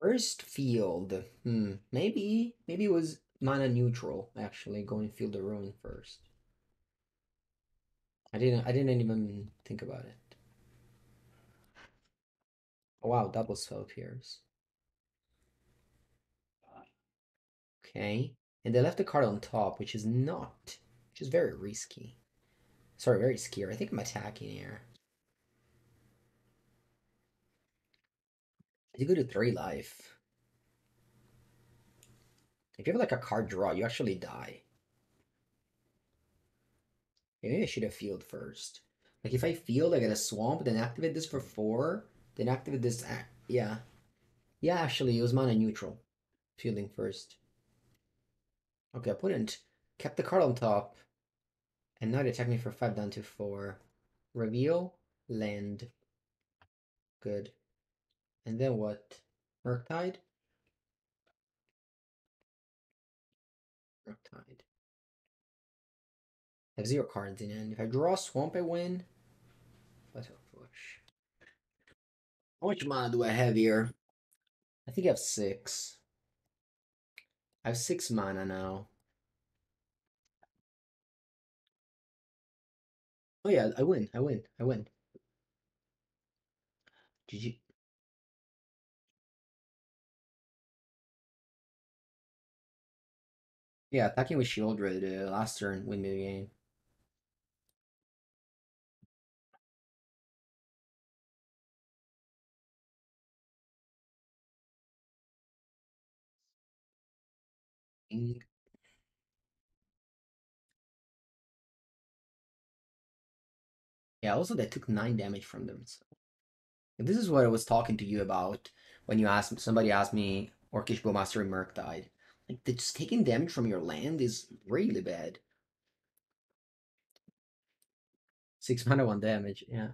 A: First field. Maybe it was mana neutral, actually, going Field of Ruin first. I didn't even think about it. Oh wow, double spell pierce. Okay. And they left the card on top, which is very risky. Sorry, very scary. I think I'm attacking here. You go to 3 life. If you have like a card draw, you actually die. Maybe I should have field first. Like if I field, I get a swamp, then activate this for 4, then activate this. Yeah. Yeah, actually, it was mana neutral. Fielding first. Okay, opponent kept the card on top. And now they attack me for 5 down to 4. Reveal, land. Good. And then what? Murktide? Murktide. I have 0 cards in hand. If I draw a swamp, I win. Fatal Push. How much mana do I have here? I think I have 6. I have 6 mana now. Oh yeah, I win. I win. I win. GG. Yeah, attacking with Sheoldred last turn, win me the game. Yeah, also they took 9 damage from them. So. This is what I was talking to you about when you asked somebody asked me Orcish Bowmaster and Murktide. Like just taking damage from your land is really bad. 6 mana, 1 damage, yeah.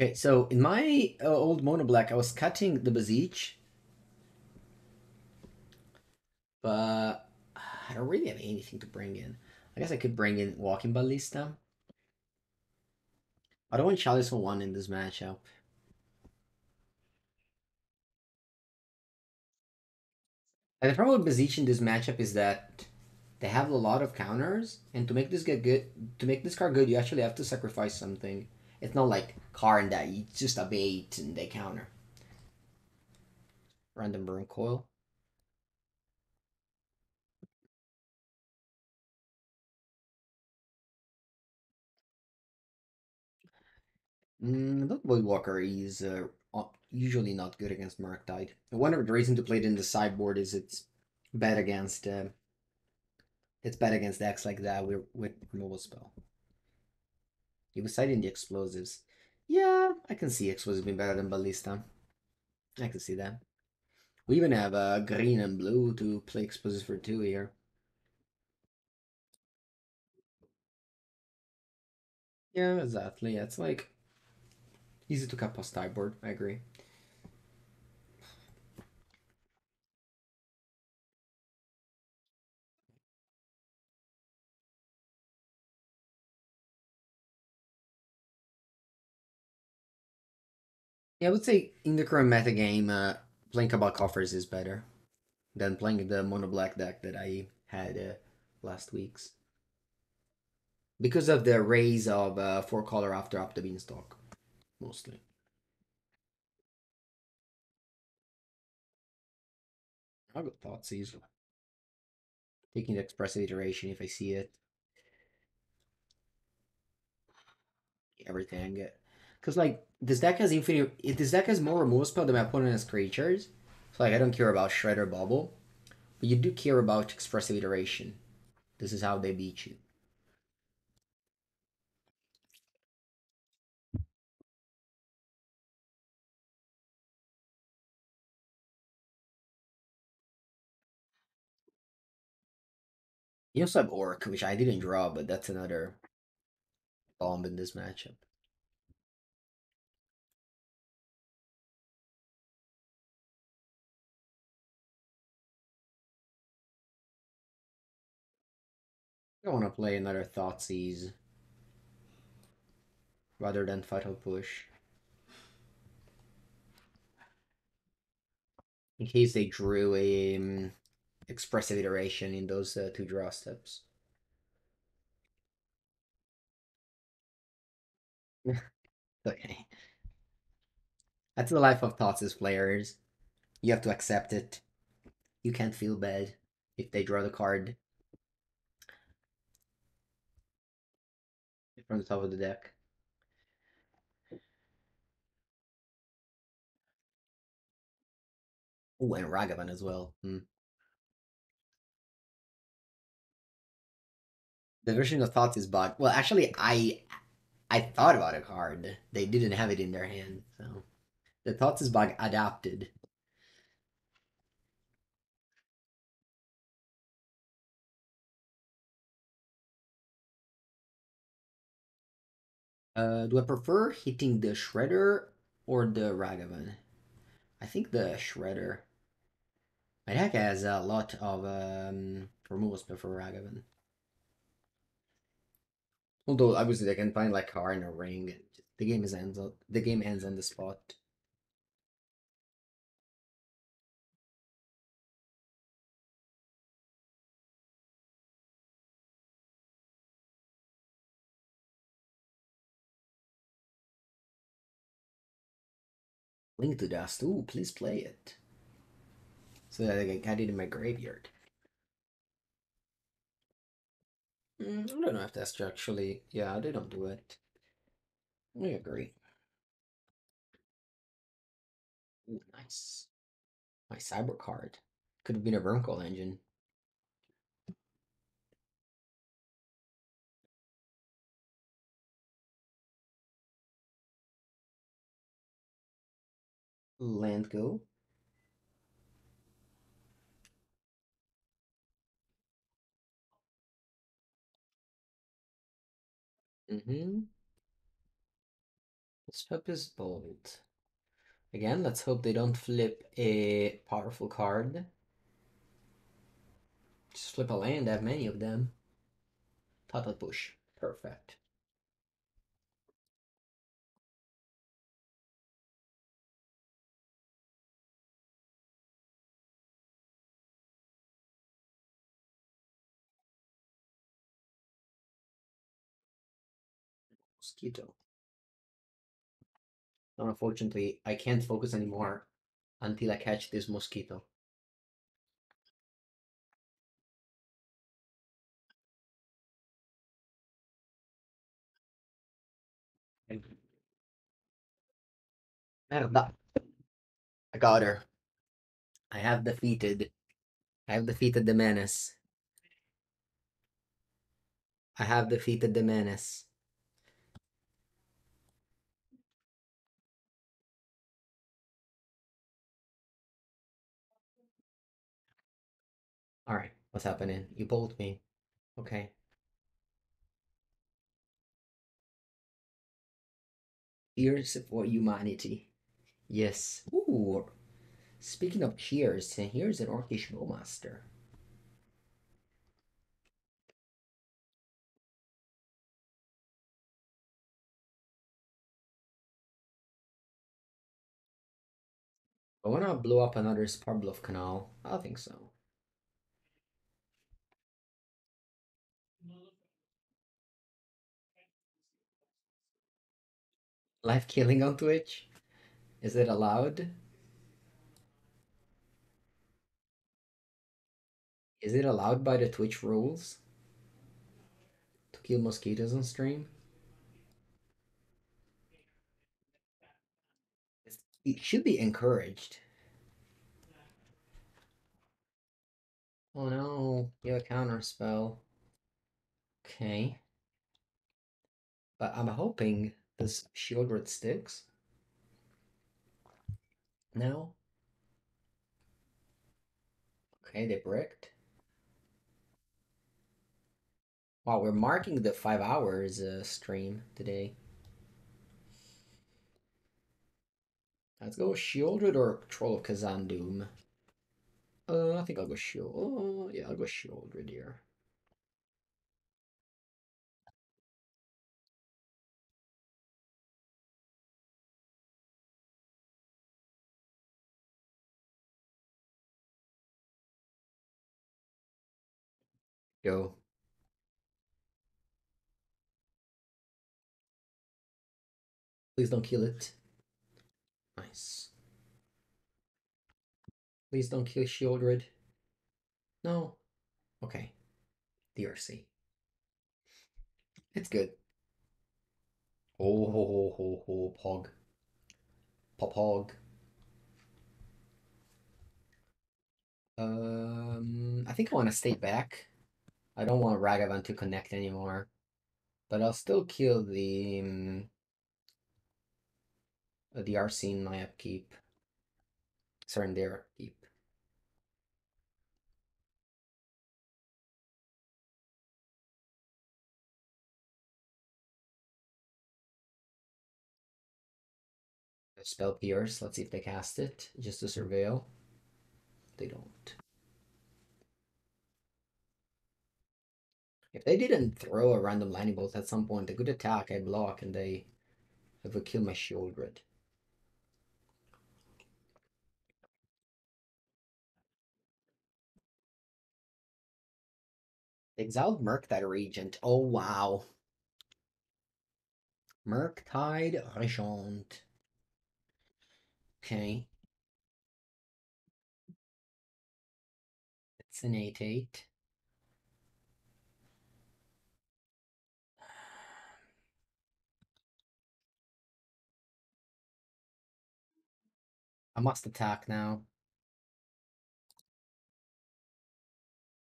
A: Okay, so in my old MonoBlack, I was cutting the Beseech, but I don't really have anything to bring in. I guess I could bring in Walking Ballista. I don't want Chalice for 1 in this matchup. And the problem with Beseech in this matchup is that they have a lot of counters, and to make this get good, to make this card good, you actually have to sacrifice something. It's not like Karn that you just a bait and they counter. Random Wurmcoil. Dauthi Voidwalker is usually not good against Murktide. One of the reasons to play it in the sideboard is bad against it's bad against decks like that with removal spell. You was citing the explosives. Yeah, I can see explosives being better than Ballista. I can see that. We even have green and blue to play explosives for 2 here. Yeah, exactly. Yeah, it's like easy to cut past sideboard. I agree. Yeah, I would say in the current meta game, playing Cabal Coffers is better than playing the mono black deck that I had last week's because of the raise of 4 color after up the beanstalk, mostly. I'll go Thoughtseize. Taking the expressive iteration if I see it. Everything. Because like this deck has infinite. This deck has more removal spell than my opponent has creatures. So like I don't care about Shredder Bubble, but you do care about expressive iteration. This is how they beat you. You also have Orc, which I didn't draw, but that's another bomb in this matchup. I want to play another Thoughtseize rather than Fatal Push. In case they drew a expressive iteration in those 2 draw steps. Okay. That's the life of Thoughtseize players. You have to accept it. You can't feel bad if they draw the card from the top of the deck. Oh, and Ragavan as well. The version of Thoughts is bugged. Well, actually, I thought about a card. They didn't have it in their hand, so the Thoughts is bug adapted. Do I prefer hitting the Shredder or the Ragavan? I think the Shredder. My deck has a lot of removals before Ragavan. Although obviously they can find like Karn or Ring. The game ends on the spot. Link to Dust. Ooh, please play it. So that I can add it in my graveyard. I don't know if that's actually. Yeah, they don't do it. I agree. Ooh, nice. My cyber card. Could have been a Wurmcoil Engine. Land go. Let's hope is bold. Again, let's hope they don't flip a powerful card. Just flip a land, have many of them. Total push. Perfect. Mosquito. Unfortunately, I can't focus anymore until I catch this mosquito. Merda. I got her. I have defeated. I have defeated the menace. I have defeated the menace. Alright, what's happening? You bolt me. Okay. Here's for humanity. Yes. Ooh. Speaking of cheers, here's an Orcish Bowmaster. I wanna blow up another Sparbluff Canal. I think so. Live killing on Twitch? Is it allowed? Is it allowed by the Twitch rules to kill mosquitoes on stream? It should be encouraged. Oh no, you have a counter spell. Okay. But I'm hoping this Sheoldred sticks. No? Okay, they bricked. Wow, we're marking the 5 hours stream today. Let's go Sheoldred or Troll of Khazad-dûm. I think I'll go Sheoldred. Oh, yeah, I'll go Sheoldred here. Go. Please don't kill it. Nice. Please don't kill Sheoldred. No. Okay. DRC. It's good. Oh, ho, ho, ho, ho, Pog. Popog. I think I want to stay back. I don't want Ragavan to connect anymore. But I'll still kill the RC in my upkeep. Sorry, in their upkeep. Spell Pierce. Let's see if they cast it. Just to surveil. They don't. If they didn't throw a random lightning bolt at some point, they could attack, I block, and they would kill my Sheoldred. Exiled Murktide Regent. Oh wow. Murktide Regent. Okay. It's an 8/8. I must attack now.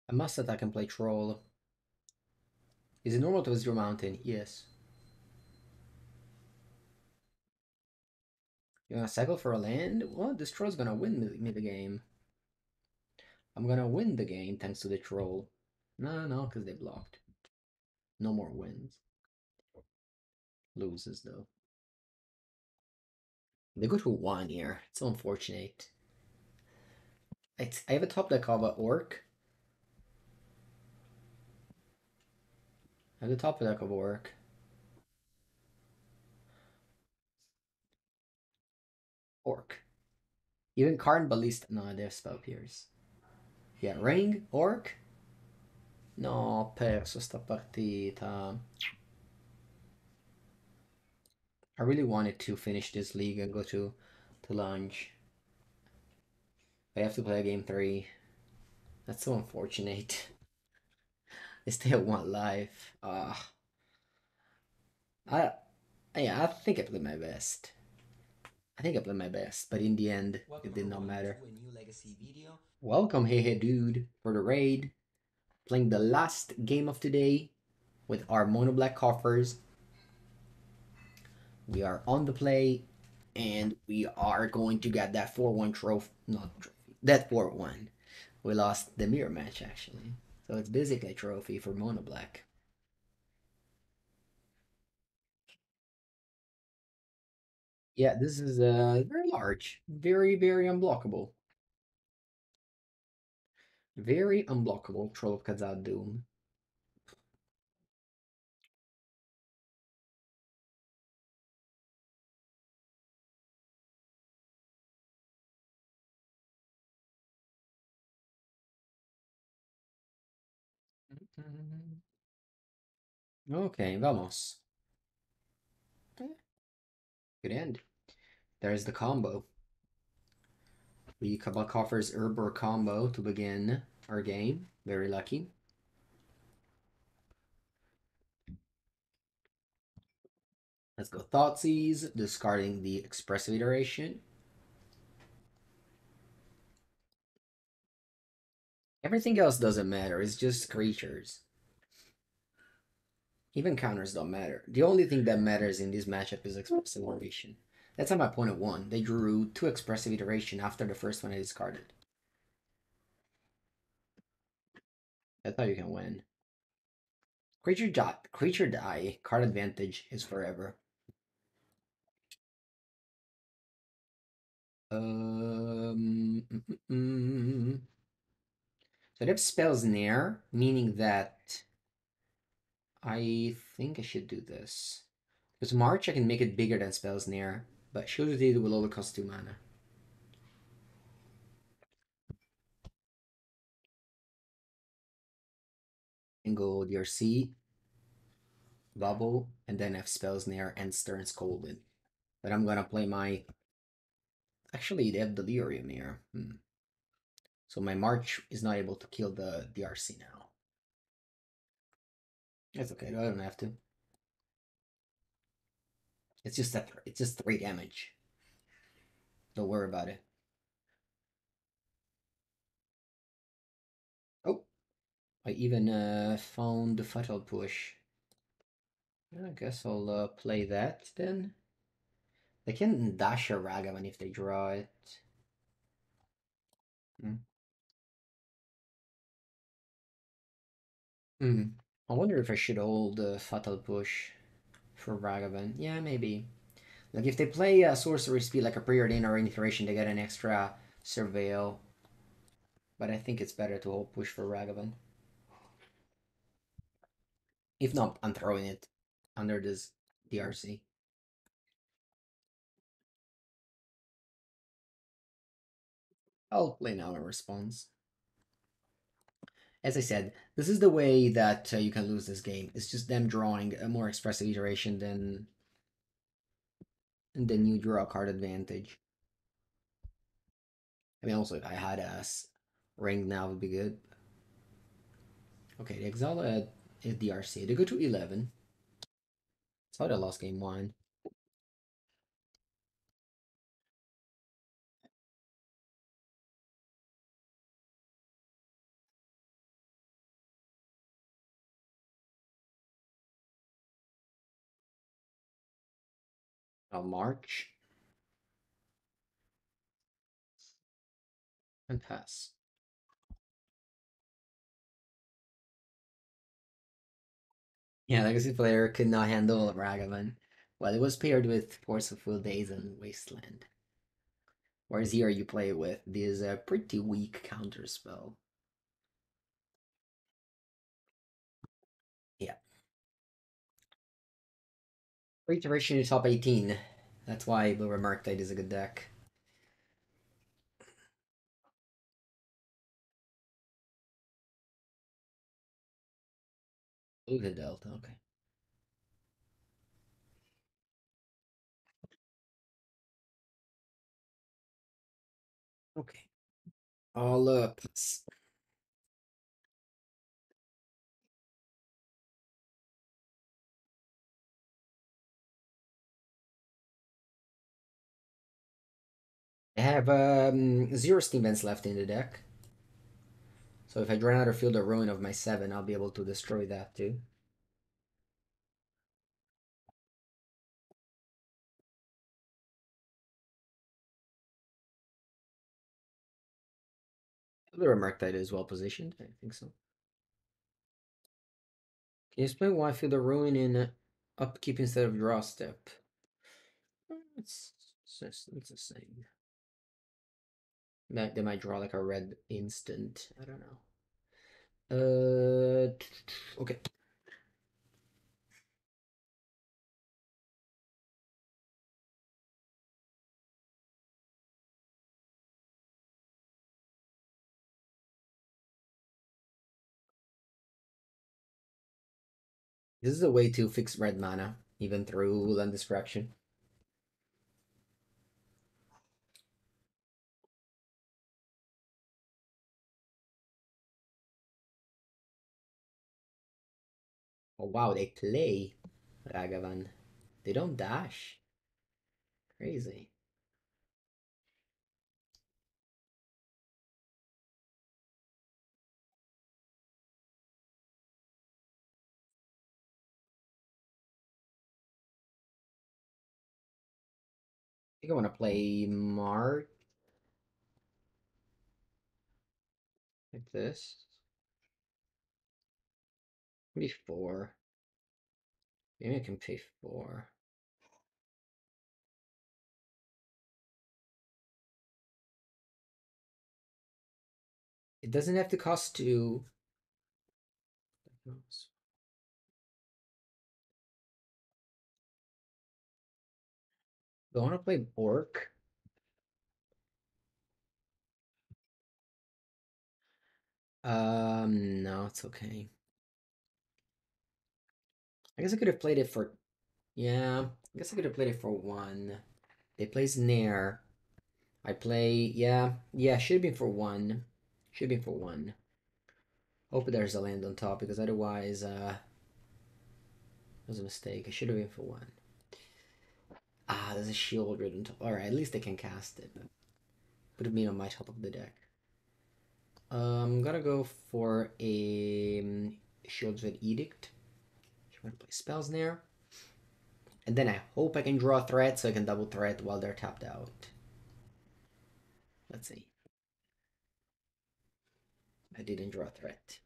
A: I must attack and play Troll. Is it normal to visit your mountain? Yes. You wanna cycle for a land? Well, this troll's gonna win me the game. I'm gonna win the game thanks to the troll. No, because they blocked. No more wins. Loses though. They go to 1 here. It's so unfortunate. I have a top deck of Orc. I have the top deck of Orc. Orc. Even Karn Ballista. No, they have Spell Pierce. Yeah, Ring, Orc. No, ho perso sta partita. I really wanted to finish this league and go to lunch. I have to play game 3. That's so unfortunate. They stay at 1 life. I yeah, I think I played my best. But in the end, it did not matter. To a new Legacy video. Welcome, hey dude, for the raid. Playing the last game of today with our MonoBlack Coffers. We are on the play, and we are going to get that 4-1 trophy. Not trophy. That 4-1. We lost the mirror match, actually. So it's basically a trophy for MonoBlack. Yeah, this is very large. Very, very unblockable. Very unblockable Troll of Khazad-dûm. Okay, vamos. Good end. There's the combo. The Cabal Coffers Urborg combo to begin our game. Very lucky. Let's go Thoughtseize, discarding the Expressive Iteration. Everything else doesn't matter, it's just creatures. Even counters don't matter. The only thing that matters in this matchup is Expressive Iteration. That's how my opponent won. They drew 2 Expressive Iteration after the first one I discarded. That's how you can win. Creature die. Card advantage is forever. So they have spells near, meaning that I think I should do this. Because March I can make it bigger than spells near, but Sheoldred will only cost 2 mana. And go DRC, Bubble, and then have spells near and Stern Scolded. But I'm gonna play my. Actually, they have Delirium here. So my March is not able to kill the DRC now. That's okay, I don't have to. It's just 3 damage. Don't worry about it. Oh, I even found the Fatal Push. I guess I'll play that then. They can dash a Ragavan if they draw it. I wonder if I should hold the Fatal Push for Ragavan. Yeah, maybe. Like if they play a sorcery speed like a preordain or an iteration, they get an extra surveil. But I think it's better to hold push for Ragavan. If not, I'm throwing it under this DRC. I'll play now in response. As I said, this is the way that you can lose this game. It's just them drawing a more expressive iteration than you draw a card advantage. I mean, also if I had a ring now would be good. Okay, the Exile is DRC. They go to 11. That's how they lost game 1. I'll march and pass. Yeah, Legacy player could not handle Ragavan. Well, it was paired with Force of Full Days and Wasteland. Whereas here you play with this pretty weak counter spell. Yeah. Reiteration is top 18. That's why Blue Murktide is a good deck. Blue the Delta, okay. Okay. All up. I have 0 steam vents left in the deck. So if I draw another Field of Ruin of my 7, I'll be able to destroy that too. The Murktide is well positioned. I think so. Can you explain why Field of Ruin in upkeep instead of draw step? It's the same. They might draw like a red instant. I don't know. Okay. This is a way to fix red mana, even through land destruction. Oh wow, they play Ragavan. They don't dash. Crazy. I think I want to play Mark like this. Maybe 4. Maybe I can pay 4. It doesn't have to cost 2. Do I want to play Orc? No, it's okay. I guess I could have played it for. Yeah, I guess I could have played it for 1. They play Snare. I play. Yeah, should have been for 1. Should have been for 1. Hope there's a land on top because otherwise, it was a mistake. It should have been for 1. Ah, there's a Sheoldred on top. Alright, at least I can cast it. But would have been on my top of the deck. I'm gonna go for a Sheoldred Edict. I'm gonna play spells there. And then I hope I can draw a threat so I can double threat while they're tapped out. Let's see. I didn't draw a threat.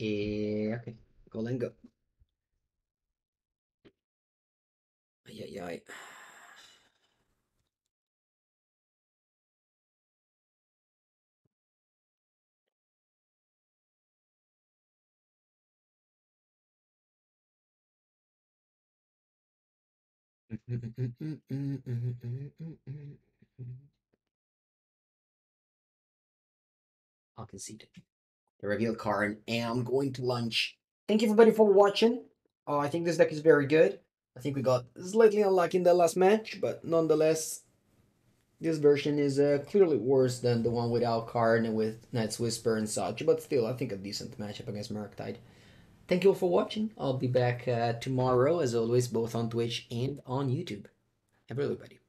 A: Okay, go and go. Ay, ay. I can see the reveal Karn, and I'm going to lunch. Thank you everybody for watching. I think this deck is very good. I think we got slightly unlucky in the last match, but nonetheless, this version is clearly worse than the one without Karn and with Night's Whisper and such, but still, I think a decent matchup against Murktide. Thank you all for watching. I'll be back tomorrow, as always, both on Twitch and on YouTube. Have a good everybody.